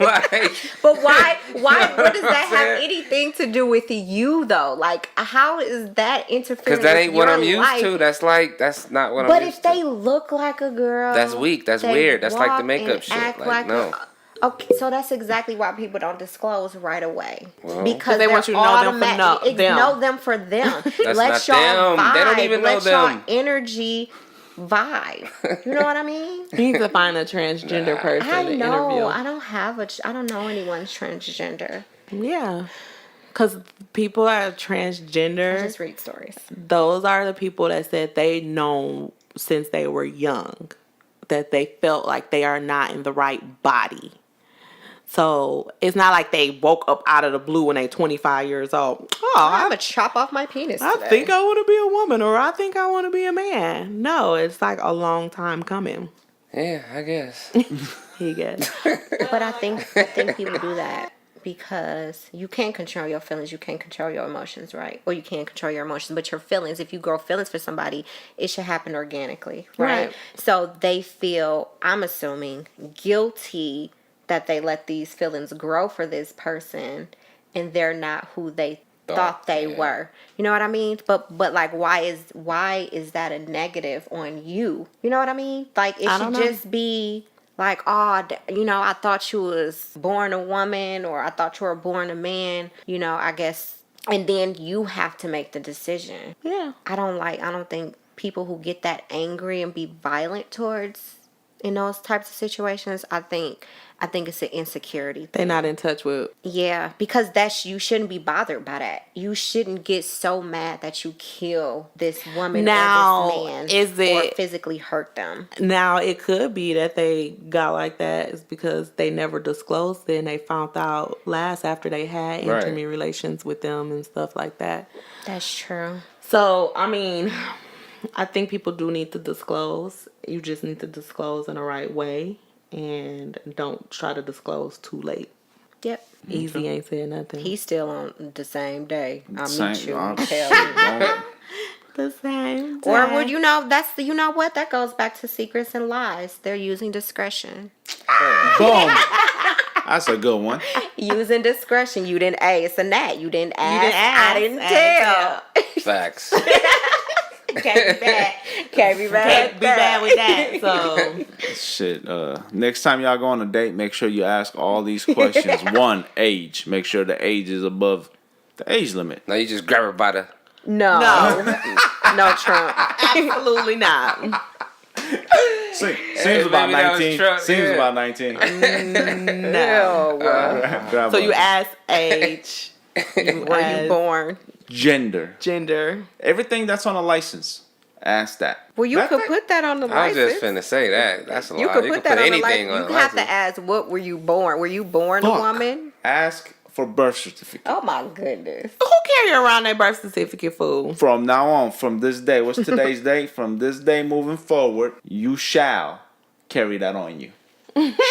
Like,
but why? What does that have anything to do with you though? Like, how is that interfering?
Because that ain't what I'm used
life?
To. That's not what I'm
but
used to.
But if they look like a girl,
that's weak. That's weird. That's like the makeup shit. Like no.
Okay, so that's exactly why people don't disclose right away.
Well,
because
they want you to know them for them.
Know them for them.
That's
let
not
y'all
them.
vibe.
They don't even know them.
Let y'all energy vibe. You know what I mean?
You need to find a transgender person to interview.
I don't know anyone's transgender.
Yeah. Because people are transgender.
I just read stories.
Those are the people that said they know since they were young that they felt like they are not in the right body. So it's not like they woke up out of the blue when they're 25 years old. Oh,
I'm going to chop off my penis today.
I think I want to be a woman, or I think I want to be a man. No, it's like a long time coming.
Yeah, I guess.
He gets.
But I think people do that because you can't control your feelings. You can't control your emotions, right? Or you can't control your emotions. But your feelings, if you grow feelings for somebody, it should happen organically, right? So they feel, I'm assuming, guilty that they let these feelings grow for this person and they're not who they thought they were. You know what I mean? But like why is that a negative on you? You know what I mean? Like it should just be like, oh, I thought you was born a woman or I thought you were born a man, I guess. And then you have to make the decision.
Yeah.
I don't think people who get that angry and be violent towards in those types of situations, I think it's an insecurity thing.
They're not in touch with.
Yeah, because you shouldn't be bothered by that. You shouldn't get so mad that you kill this woman or this man or physically hurt them.
Now, it could be that they got like that is because they never disclosed it and they found out last after they had intimate relations with them and stuff like that.
That's true.
So, I mean, I think people do need to disclose. You just need to disclose in the right way. And don't try to disclose too late.
Yep.
Easy ain't saying nothing.
He's still on the same day. I'll meet you.
The same day.
Or would what? That goes back to secrets and lies. They're using discretion.
Boom. That's a good one.
Using discretion. You didn't it's a nat. You didn't ask. I didn't tell.
Facts.
Can't be bad
with that. So
shit. Next time y'all go on a date, make sure you ask all these questions. One, age. Make sure the age is above the age limit.
No, you just grab her by the.
No, Trump.
Absolutely not.
Seems about 19. Seems about 19.
No. So you ask age.
Were you born?
Gender. Everything that's on a license. Ask that.
Well, you could put that on the license.
I was just finna say that. That's a lot.
You could put that on
anything
the
on the license.
You have to ask, what were you born? Were you born a woman?
Ask for birth certificate.
Oh my goodness.
Who carry around their birth certificate, fool?
From now on, from this day, what's today's date? From this day moving forward, you shall carry that on you.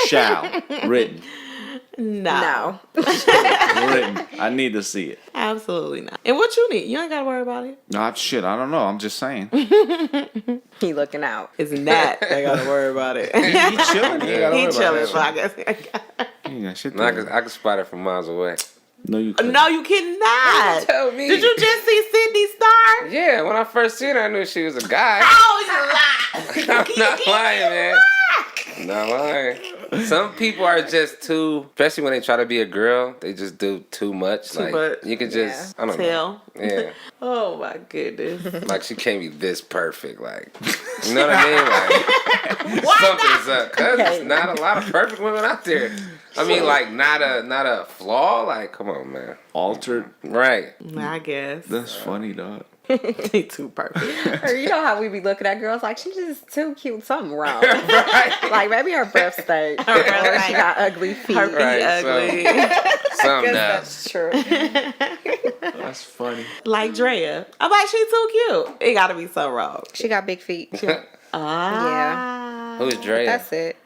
Shall. Written.
No.
Written. I need to see it.
Absolutely not. And what you need? You ain't got to worry about it.
Nah, shit, I don't know. I'm just saying.
He looking out.
It's not. They got to worry about it.
He chilling.
He chilling, so I guess.
I can spot it from miles away.
No, you couldn't.
No, you cannot.
Tell me.
Did you just see Sydney Star?
Yeah, when I first seen her, I knew she was a guy.
Oh, you lie.
I'm not lying, man. I'm not lying. Some people are just too, especially when they try to be a girl, they just do too much. You can just, I don't know. Yeah.
Oh my goodness.
Like she can't be this perfect. Like, you know what I mean? Like, something's up. Cause there's not a lot of perfect women out there. I mean, like not a flaw. Like, come on, man.
Altered.
Right.
I guess.
That's funny, dog.
They too perfect.
Or you know how we be looking at girls like she's just too cute, something wrong. Right. Like maybe her breath stank. Or she got ugly feet.
Her feet ugly.
Something
that's true.
That's funny.
Like Drea. I'm like, she's too cute. It gotta be something wrong.
She got big feet.
Yeah.
Who's Drea?
That's it.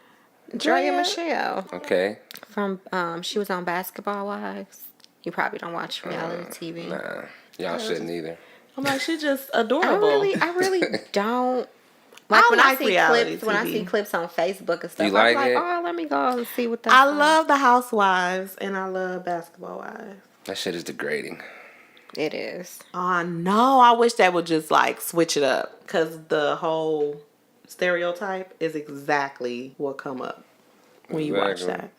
Drea Michelle.
Okay.
From she was on Basketball Wives. You probably don't watch reality TV.
Nah, y'all shouldn't either.
I'm like, she's just adorable.
I really don't.
Like
when
I
I
like
see
reality
clips, when I
TV.
see clips on Facebook and stuff,
You like
I'm like,
it?
oh, let me go and see what that's
I
like.
love the Housewives and I love Basketball Wives.
That shit is degrading.
It is.
Oh no, I wish they would just like switch it up because the whole stereotype is exactly what come up when you watch that.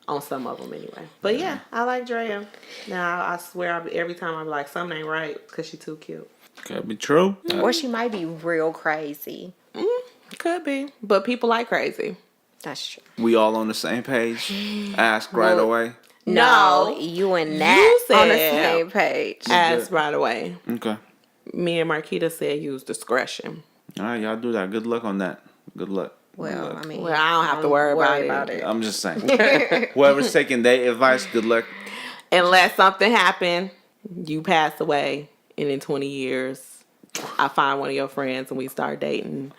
On some of them anyway. But yeah, I like Drea. Now I swear every time I'm like, something ain't right because she's too cute.
Could be true.
Or she might be real crazy.
Could be. But people like crazy.
That's true.
We all on the same page. Ask right away.
No, you and Nat on the same page.
Ask right away.
Okay.
Me and Marquita said use discretion.
All right, y'all do that. Good luck on that. Good luck.
Well, I mean,
Well, I don't have to worry about it.
I'm just saying. Whoever's taking their advice, good luck.
Unless something happened, you pass away, and in 20 years, I find one of your friends and we start dating.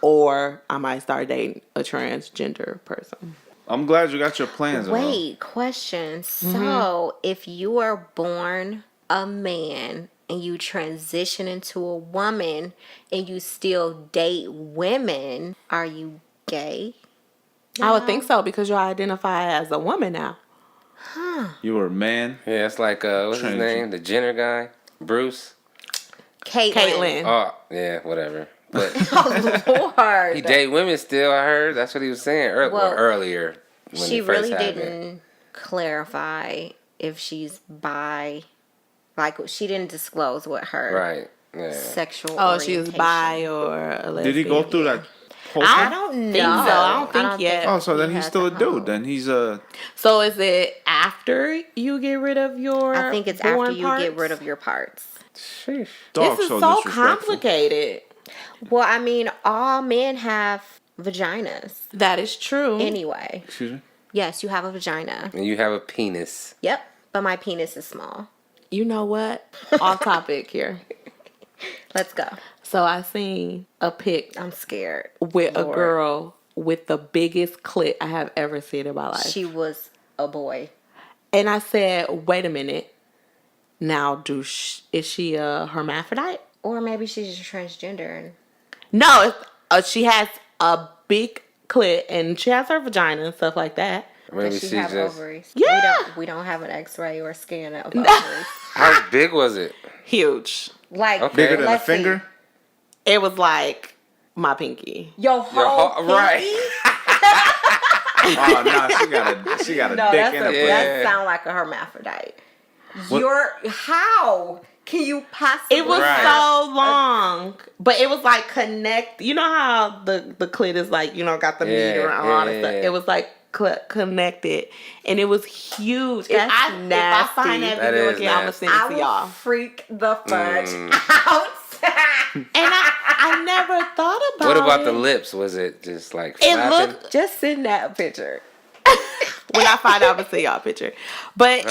Or I might start dating a transgender person.
I'm glad you got your plans.
Wait, question. So, if you are born a man and you transition into a woman and you still date women, are you gay?
I would think so because you identify as a woman now.
You were a man.
Yeah, it's like what's his name? The Jenner guy, Bruce.
Caitlyn.
Oh yeah, whatever. But
Oh Lord.
he date women still. I heard that's what he was saying earlier. When
She
he first
really
had
didn't clarify if she's bi. Like she didn't disclose what her sexual.
Oh, she was bi or a lesbian.
Did he go through that?
I don't know.
I don't think yet.
Oh, so then he's still a dude. Then he's a.
So is it after you get rid of your?
I think it's after you get rid of your parts.
Sheesh.
This is so complicated.
Well, I mean, all men have vaginas.
That is true.
Anyway.
Excuse me?
Yes, you have a vagina.
And you have a penis.
Yep, but my penis is small.
You know what? Off topic here.
Let's go.
So I seen a pic.
I'm scared.
With a girl with the biggest clit I have ever seen in my life.
She was a boy.
And I said, wait a minute. Now, is she a hermaphrodite?
Or maybe she's just transgender.
No, she has a big clit and she has her vagina and stuff like that.
Maybe
Does she have ovaries?
Yeah.
We don't have an X-ray or scan of ovaries.
How big was it?
Huge.
Like
bigger than a finger?
It was like my pinky.
Your whole pinky?
Right.
Oh no, she got a dick in it.
That sound like a hermaphrodite. How can you possibly?
It was so long, but it was like connect. You know how the clit is like, got the meter and all that stuff. It was like connected, and it was huge.
That's
If I find that video again, I'm gonna send it to y'all.
Freak the fudge out.
And I never thought about it.
What about the lips? Was it just like
It
flapping?
looked
Just send that picture.
when I find out, I'm gonna send y'all a picture. But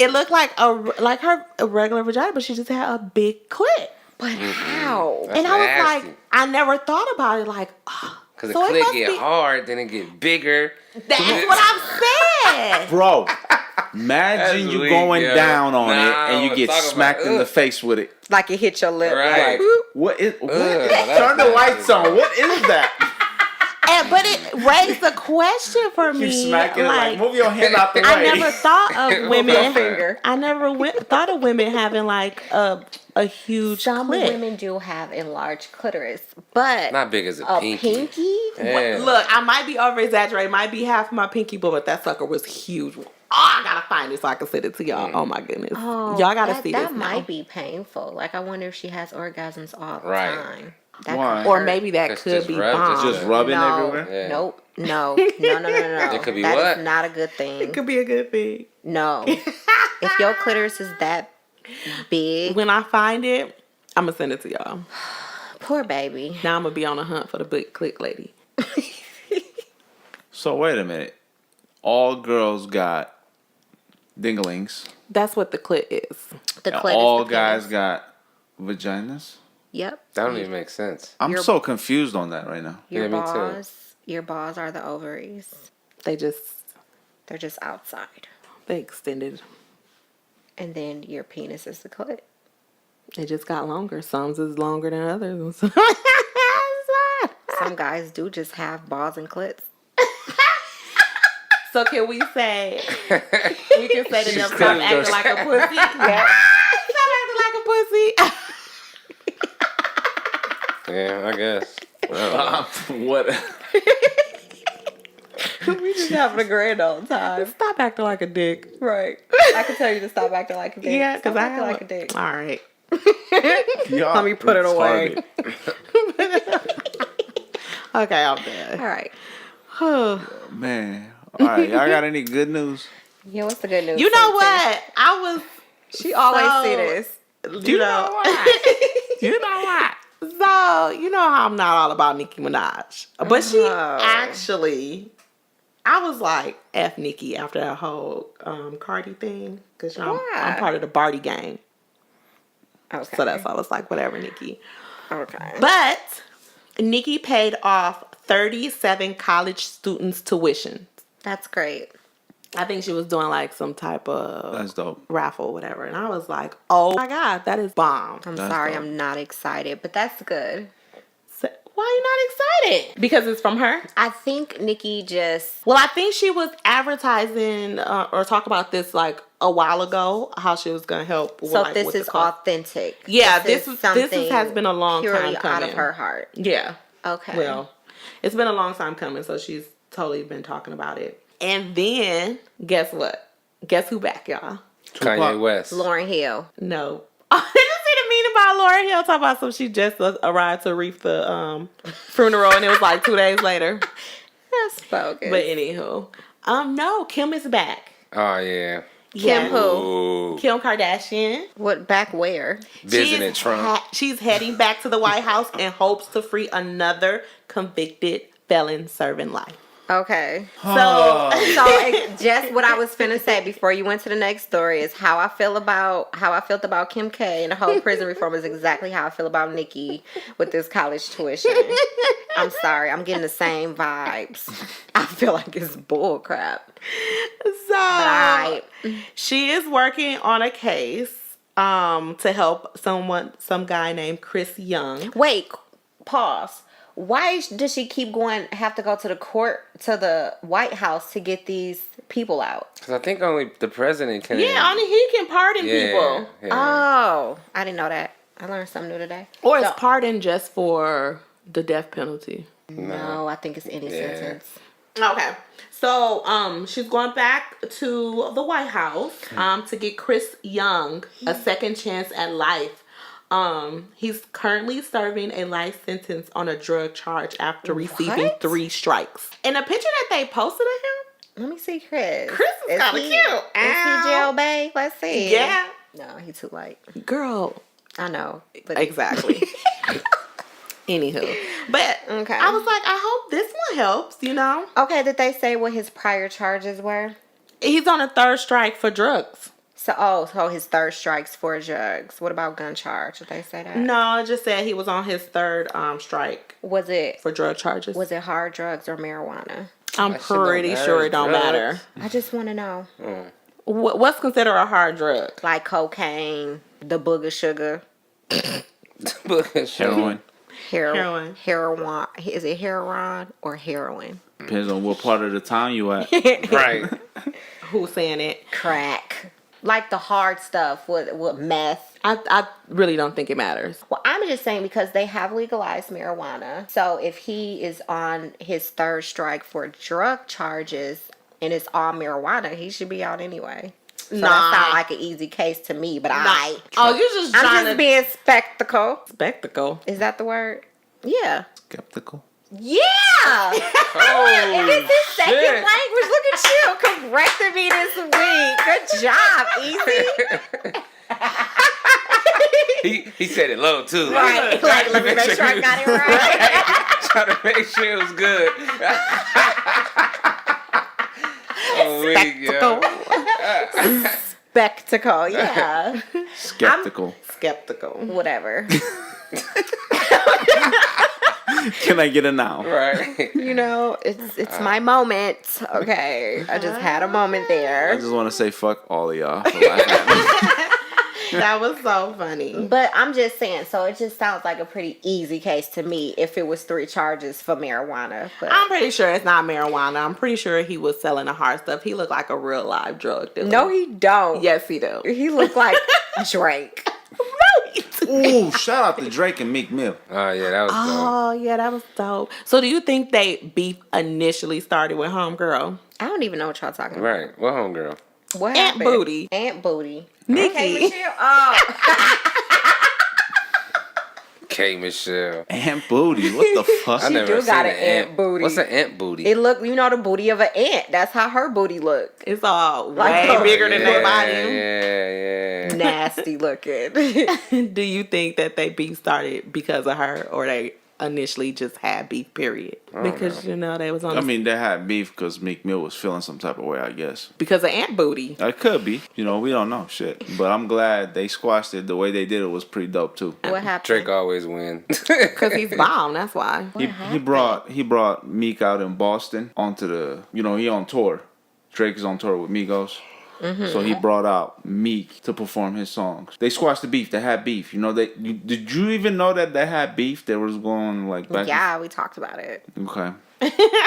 it looked like a regular vagina, but she just had a big clit.
But how?
That's
and I was
nasty.
like, I never thought about it. Like,
because the clit get hard, then it get bigger.
That's what I'm saying,
bro. Imagine you going down on it and you get smacked in the face with it.
Like it hit your lip.
Right.
Like, what is? Turn the lights on. What is that?
Yeah, but it raised a question for me.
You smacking like, move your hand out the way.
I never thought of women. I never thought of women having like a huge
Some
clit.
women do have enlarged clitoris, but
not big as a pinky.
Yeah. Look, I might be over exaggerating. Might be half my pinky, but that sucker was huge. Oh, I gotta find it so I can send it to y'all. Oh my goodness, y'all gotta see this.
That might be painful. Like I wonder if she has orgasms all the time.
Why?
Or maybe that could be bomb.
Just rubbing everywhere.
Yeah. Nope. No. It
could be
that is not a good thing.
It could be a good thing.
No. If your clitoris is that big,
when I find it, I'm gonna send it to y'all.
Poor baby.
Now I'm gonna be on a hunt for the big clit lady.
So wait a minute. All girls got dinglings.
That's what the clit is.
The clit
all
is the
guys
penis.
got vaginas.
Yep.
That don't even make sense.
I'm so confused on that right now.
Your
me
balls. Your balls are the ovaries.
They're
just outside.
They extended.
And then your penis is the clit.
It just got longer. Some is longer than others.
Some guys do just have balls and clits.
So can we say to them, stop acting like a pussy? Yeah. Stop acting like a pussy.
Yeah, I guess.
What?
We just having a grand old time.
Stop acting like a dick.
Right. I can tell you to stop acting like a dick.
Yeah, because I
acting like a dick.
All right.
Let
me put it away. Okay, I'm dead.
All right.
Man. All right, y'all got any good news?
Yeah, what's the good news?
You know what?
She always see this.
You know what? You know what? So, you know how I'm not all about Nicki Minaj. But she actually, I was like, F Nicki after that whole Cardi thing. Because I'm part of the Barty gang.
Okay.
So that's why I was like, whatever, Nicki.
Okay.
But Nicki paid off 37 college students' tuition.
That's great.
I think she was doing like some type of
That's dope.
raffle, whatever. And I was like, oh my God, that is bomb.
I'm sorry, I'm not excited, but that's good.
So, why are you not excited? Because it's from her?
I think Nicki just...
Well, I think she was advertising or talk about this like a while ago, how she was going to help.
So like, this is authentic.
Yeah, this has been a long time coming.
Purely out of her heart.
Yeah.
Okay.
Well, it's been a long time coming, so she's totally been talking about it. And then, guess what? Guess who back, y'all?
Kanye West.
Lauryn Hill.
No. Did you see the meme about Lauryn Hill talking about some she just arrived to reef the funeral and it was like 2 days later?
That's bogus.
But anywho. No, Kim is back.
Oh, yeah.
Kim who?
Ooh.
Kim Kardashian.
What, back where?
Visiting Trump.
She's heading back to the White House and hopes to free another convicted felon serving life.
Okay. So just what I was finna say before you went to the next story is how I felt about Kim K and the whole prison reform is exactly how I feel about Nicki with this college tuition. I'm sorry, I'm getting the same vibes. I feel like it's bull crap.
So she is working on a case to help some guy named Chris Young.
Wait, pause. Why does she have to go to the White House to get these people out?
Because I think only the president can.
Yeah, only he can pardon people.
Yeah.
Oh, I didn't know that. I learned something new today.
Or it's pardon just for the death penalty.
No, I think it's any sentence.
Okay. So, she's going back to the White House to get Chris Young a second chance at life. He's currently serving a life sentence on a drug charge after receiving 3 strikes. In a picture that they posted of him,
let me see Chris.
Chris is kind of cute.
Is he jail bae? Let's see.
Yeah.
No, he's too light.
Girl.
I know. But
Exactly. Anywho. But
okay.
I was like, I hope this one helps, you know?
Okay, did they say what his prior charges were?
He's on a 3rd strike for drugs.
So his 3rd strikes for drugs. What about gun charge? Did they say that?
No, it just said he was on his 3rd strike.
Was it
for drug charges?
Was it hard drugs or marijuana?
I'm pretty sure it don't matter.
I just want to know.
What's considered a hard drug?
Like cocaine, the booger sugar.
Heroin.
Heroin.
Heroin. Is it heroin or heroin?
Depends on what part of the town you at.
Right.
Who's saying it?
Crack. Like the hard stuff with meth.
I really don't think it matters.
Well, I'm just saying because they have legalized marijuana. So if he is on his third strike for drug charges and it's all marijuana, he should be out anyway. So that sounds like an easy case to me, but
Oh, you're just trying to
being spectacle.
Spectacle.
Is that the word? Yeah.
Skeptical.
Yeah.
Oh,
It is his second language. Look at you correcting me this week. Good job, Easy.
He said it low too.
Right. Like, let me make sure I got it right.
Trying to make sure it was good.
Spectacle, yeah.
Skeptical.
Whatever.
Can I get a now?
Right.
You know, it's my moment. Okay. I just had a moment
I
there.
just want to say fuck all of y'all for laughing at me.
That was so funny.
But I'm just saying, so it just sounds like a pretty easy case to me if it was 3 charges for marijuana. But
I'm pretty sure it's not marijuana. I'm pretty sure he was selling the hard stuff. He looked like a real live drug dealer.
no, he don't.
Yes, he do.
He looked like Drake.
Ooh, shout out to Drake and Meek Mill.
Oh yeah, that was dope.
Oh, yeah, that was dope. So do you think they beef initially started with Homegirl?
I don't even know what y'all talking about.
Right. What homegirl?
What
Aunt
happened?
Booty.
Aunt Booty.
Nicki.
Okay, Michelle. Oh.
K. Michelle.
Aunt Booty. What the fuck?
I
She
never
do
seen
got
an
an ant booty.
What's an ant booty?
It look, you know, the booty of an ant. That's how her booty look.
It's all
Like,
way
oh,
bigger than their body.
Yeah.
Nasty looking.
Do you think that they beef started because of her, or they initially just had beef, period? Because, you know, they was on
I mean, they had beef because Meek Mill was feeling some type of way, I guess.
because of Aunt Booty.
It could be. You know, we don't know shit. But I'm glad they squashed it. The way they did it was pretty dope, too.
What happened?
Drake always win.
Because he's bomb, that's why.
He brought Meek out in Boston onto the, you know, he on tour. Drake is on tour with Migos. Mm-hmm. So he brought out Meek to perform his songs. They squashed the beef. They had beef. You know, did you even know that they had beef? They was going like back.
Yeah, we talked about it.
Okay.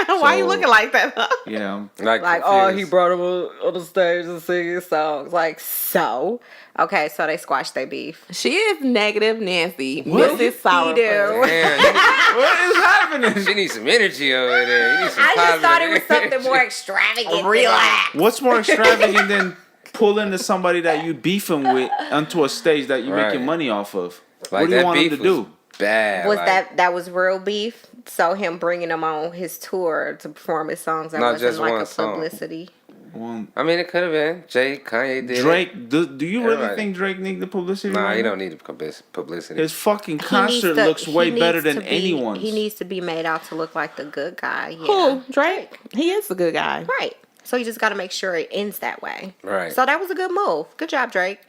Why you looking like that?
Yeah.
Like, oh, he brought him on the stage and singing songs. Like, so? Okay, so they squashed their beef.
She is negative Nancy.
What?
Mrs. Sour.
Damn,
What is happening?
she needs some energy over there. You need some
I just thought it was
positive
something
energy.
more extravagant.
Relax.
What's more extravagant than pulling to somebody that you beefing with onto a stage that you're
Right.
making money off of?
Like,
what do you
that
want them
beef
to do?
was bad.
Was
like,
that was real beef? So him bringing him on his tour to perform his songs, that
Not
wasn't
just
like
one
a
song.
publicity.
Well,
I mean, it could have been. Kanye did
Drake, do you really
Everybody.
think Drake need the publicity?
Nah,
right
he
now?
don't need the publicity.
His fucking
He
concert
needs to-
looks
he
way
needs
better
to
than
be-
anyone's.
He needs to be made out to look like the good guy. Yeah.
Who? Drake? He is a good guy.
Right. So you just got to make sure it ends that way.
Right.
So that was a good move. Good job, Drake.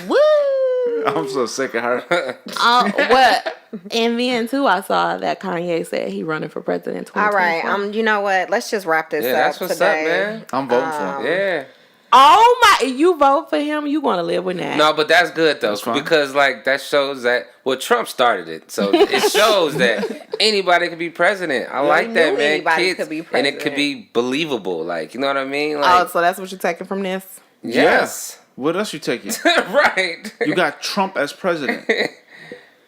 Woo!
I'm so sick of her.
What? In VN2, I saw that Kanye said he running for president.
All right.
2024.
You know what? Let's just wrap this
Yeah,
up
that's what's
today.
up, man.
I'm voting for him.
Yeah.
Oh my! You vote for him? You gonna live with that?
No, but that's good though,
That's fine.
because like that shows that Trump started it, so it shows that anybody could be president. I like
we
that,
knew
man.
anybody
Kids,
could be
and it could
president.
be believable. Like, you know what I mean?
Oh,
Like,
so that's what you're taking from this?
yes,
What else you taking?
right.
You got Trump as president.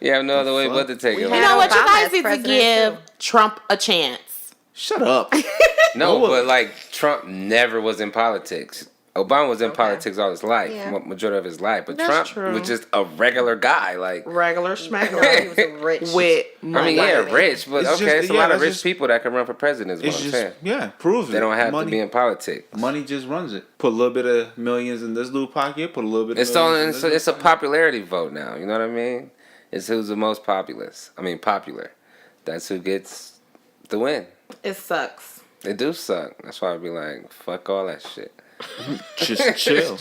You have no other way
fuck?
but to take
We
it.
had
You know what? You
Obama
guys
as
need to
president,
give
too.
Trump a chance.
Shut up.
No,
What?
but like Trump never was in politics. Obama was in politics all his life,
Yeah.
majority of his life. But
That's
Trump
true.
was just a regular guy. Like,
Regular
No,
schmegular
he was a rich.
with
I
money.
mean, yeah, rich, but
It's
okay,
just-
it's a
yeah,
lot of
that's
rich
just-
people that can run for president. Is
It's
what I'm
just,
saying.
yeah, prove it.
They don't have
money,
to be in politics.
Money just runs it. Put a little bit of millions in this little pocket. Put a little bit of
It's all.
millions in this
It's a
little
popularity vote now. You know what I mean? It's who's the most populous. I mean, popular. That's who gets the win.
It sucks.
They do suck. That's why I'd be like, fuck all that shit.
Just chill.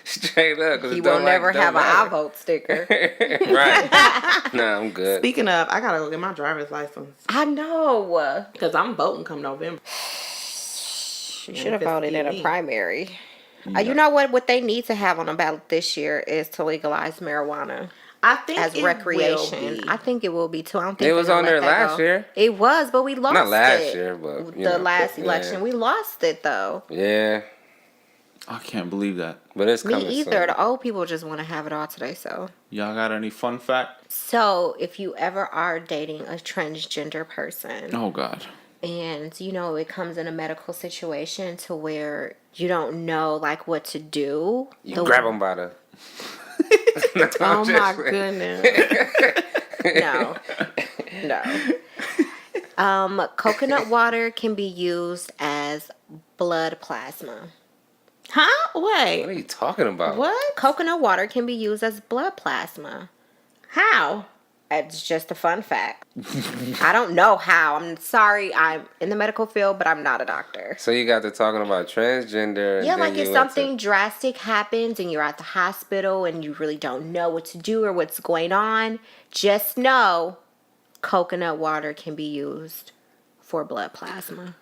Straight up. 'Cause
He
it
will
don't
never
don't
have an I
matter.
vote sticker.
Right. Nah, I'm good.
Speaking of, I gotta go get my driver's license
I know.
because I'm voting come November.
You should have
if it's
voted in a
me.
primary. You know what? What they need to have on the ballot this year is to legalize marijuana.
I think
as recreation. I think it will be too. I don't think
it was on there last year.
It was, but we lost it.
Not last year, but
the last election, we lost it though.
Yeah.
I can't believe that.
But it's coming
Me either.
soon.
The old people just want to have it all today, so.
Y'all got any fun fact?
So, if you ever are dating a transgender person.
Oh, God.
And, it comes in a medical situation to where you don't know, like, what to do.
You grab them by the...
Oh, my goodness.
No. Coconut water can be used as blood plasma.
Huh? Wait.
What are you talking about?
What? Coconut water can be used as blood plasma.
How?
It's just a fun fact. I don't know how. I'm sorry. I'm in the medical field, but I'm not a doctor.
So you got to talking about transgender.
Yeah, like if something drastic happens and you're at the hospital and you really don't know what to do or what's going on, just know coconut water can be used for blood plasma.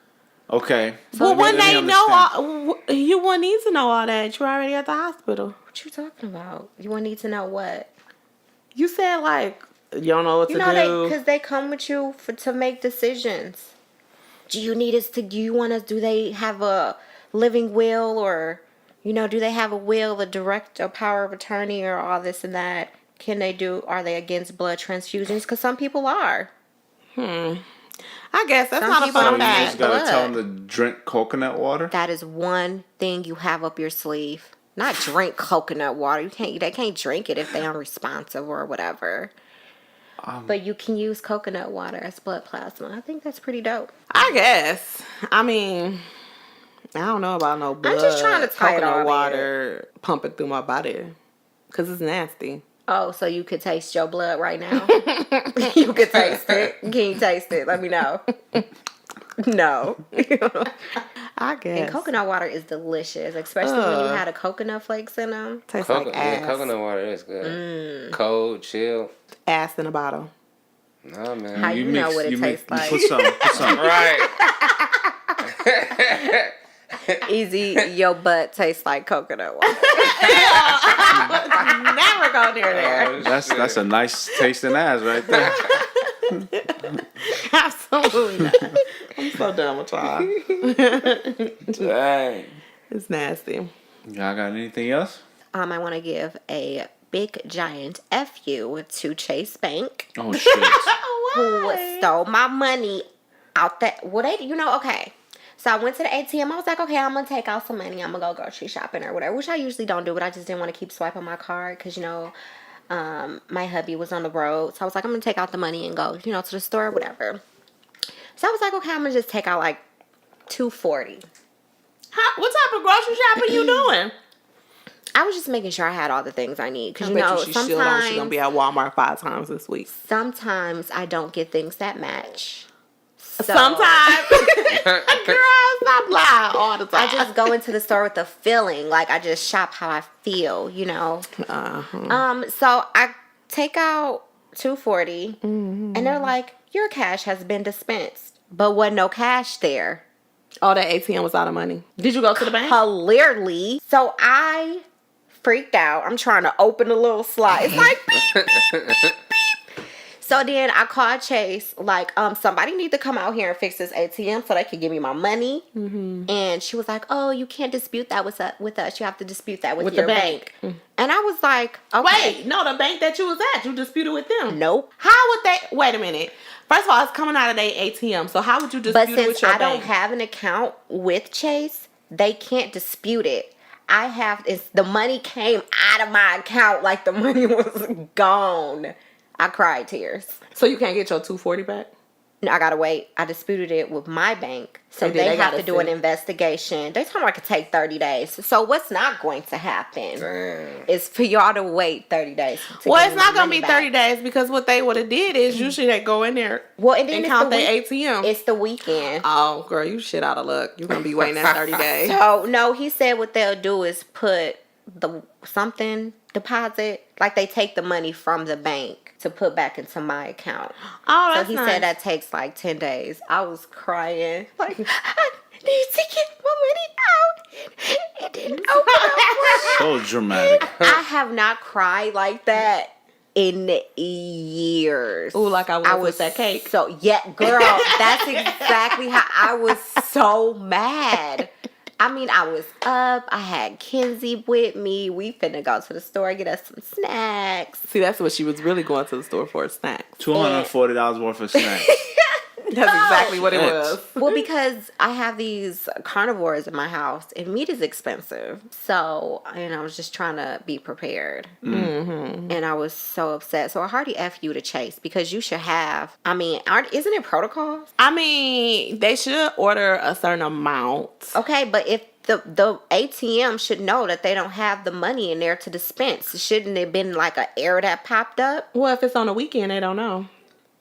Okay.
So
well, when they know, you wouldn't need to know all that. You're already at the hospital.
What you talking about? You wouldn't need to know what?
You said like you don't know what to do.
Because they come with you to make decisions. Do you need us to? Do you want us? Do they have a living will, or do they have a will, a direct or power of attorney, or all this and that? Are they against blood transfusions? Because some people are.
I guess that's not a fun fact.
You just gotta tell them to drink coconut water?
That is one thing you have up your sleeve. Not drink coconut water. They can't drink it if they're unresponsive or whatever. But you can use coconut water as blood plasma. I think that's pretty dope.
I guess. I mean, I don't know about no blood.
I'm just trying to tie
coconut water pumping through my body because it's nasty.
Oh, so you could taste your blood right now? You could taste it. Can you taste it? Let me know. No.
I guess.
And coconut water is delicious, especially when you had a coconut flakes in them.
Tastes like ass.
Yeah, coconut water is good. Cold, chill.
Ass in a bottle.
No, man.
How you know what it tastes like?
Put some.
Right.
Easy, your butt tastes like coconut water.
Never go near there.
That's a nice tasting ass right there.
Absolutely not. I'm so done with y'all.
Dang.
It's nasty.
Y'all got anything else?
I want to give a big giant FU to Chase Bank.
Oh shit.
Who stole my money out that okay. So I went to the ATM. I was like, okay, I'm going to take out some money. I'm going to go grocery shopping or whatever, which I usually don't do, but I just didn't want to keep swiping my card because, my hubby was on the road. So I was like, I'm going to take out the money and go, to the store or whatever. So I was like, okay, I'm going to just take out like $240.
What type of grocery shopping you doing?
I was just making sure I had all the things I need. Because,
she's going to be at Walmart 5 times this week.
Sometimes I don't get things that match. So,
sometimes. Girl, stop lying all the time.
I just go into the store with a feeling. Like, I just shop how I feel,
Uh-huh.
So I take out $240, and they're like, your cash has been dispensed. But wasn't no cash there.
Oh, that ATM was out of money. Did you go to the bank?
Clearly. So I freaked out. I'm trying to open the little slot. It's like, beep, beep, beep, beep. So then I called Chase, like, somebody need to come out here and fix this ATM so they can give me my money. Mm-hmm. And she was like, oh, you can't dispute that with us. You have to dispute that with your bank. Mm-hmm. And I was like, okay.
Wait, no, the bank that you was at, you disputed with them.
Nope.
How would they, wait a minute. First of all, it's coming out of their ATM. So how would you dispute it with your bank?
But since I don't have an account with Chase, they can't dispute it. The money came out of my account like the money was gone. I cried tears.
So you can't get your $240 back?
No, I gotta wait. I disputed it with my bank. So they have to do an investigation. They told me I could take 30 days. So what's not going to happen is for y'all to wait 30 days.
Well, it's not going to be 30 days because what they would have did is usually they go in there and count their ATM.
It's the weekend.
Oh, girl, you shit out of luck. You're going to be waiting that 30 days.
So, no, he said what they'll do is put deposit, like they take the money from the bank to put back into my account.
Oh, that's
So he
nice.
said that takes like 10 days. I was crying. Like, I need to get my money out. It didn't open up.
So dramatic.
I have not cried like that in years.
Ooh, like I was with that cake.
So, yeah, girl, that's exactly how I was so mad. I mean, I was up. I had Kenzie with me. We finna go to the store, get us some snacks.
See, that's what she was really going to the store for, snacks.
$240 worth of snacks.
That's exactly what it was.
Well, because I have these carnivores in my house, and meat is expensive. So, I was just trying to be prepared. Mm-hmm. And I was so upset. So, I hardly F you to Chase, because you should have, isn't it protocols?
They should order a certain amount.
Okay, but if the ATM should know that they don't have the money in there to dispense. Shouldn't it have been like an error that popped up?
Well, if it's on a weekend, they don't know.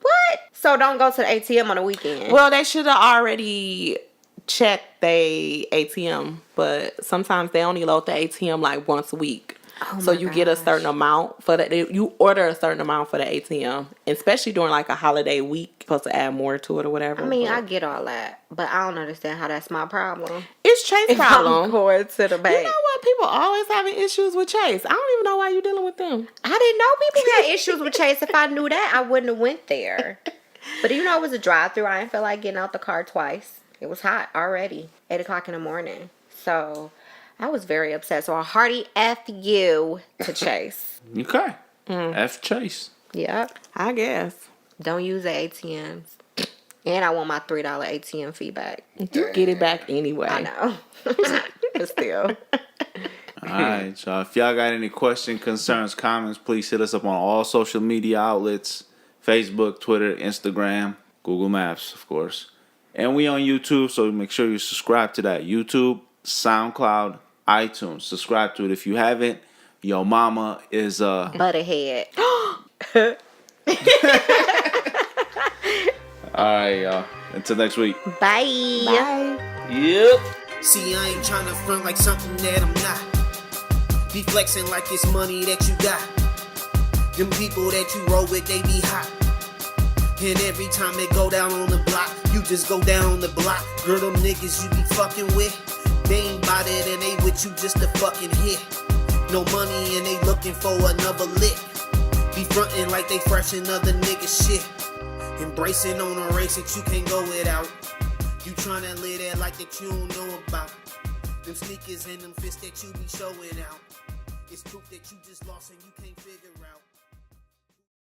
What? So don't go to the ATM on the weekend.
Well, they should have already checked the ATM, but sometimes they only load the ATM like once a week. Oh, so you get a certain amount for that. You order a certain amount for the ATM, especially during like a holiday week. You're supposed to add more to it or whatever.
I get all that, but I don't understand how that's my problem.
It's Chase's problem.
I'm going to the bank.
You know what? People always having issues with Chase. I don't even know why you're dealing with them.
I didn't know people had issues with Chase. If I knew that, I wouldn't have went there. But it was a drive-through. I didn't feel like getting out the car twice. It was hot already, 8 o'clock in the morning. So I was very upset. So a hearty F you to Chase.
Okay. F Chase.
Yep.
I guess.
Don't use the ATMs. And I want my $3 ATM fee back.
You get it back anyway.
I know. But still.
All right, y'all. If y'all got any questions, concerns, comments, please hit us up on all social media outlets. Facebook, Twitter, Instagram, Google Maps, of course. And we on YouTube, so make sure you subscribe to that. YouTube, SoundCloud, iTunes. Subscribe to it. If you haven't, your mama is
butterhead.
All right, y'all. Until next week.
Bye.
Bye.
Yep.
See, I ain't trying to front like something that I'm not. Be flexing like it's money that you got. Them people that you roll with, they be hot. And every time they go down on the block, you just go down on the block. Girl, them niggas you be fucking with, they ain't bout it and they with you just to fucking hit. No money and they looking for another lick. Be frontin' like they fresh in other niggas shit. Embracing on a race that you can't go without. You tryna live that like that you don't know about. Them sneakers and them fists that you be showing out. It's proof that you just lost and you can't figure out.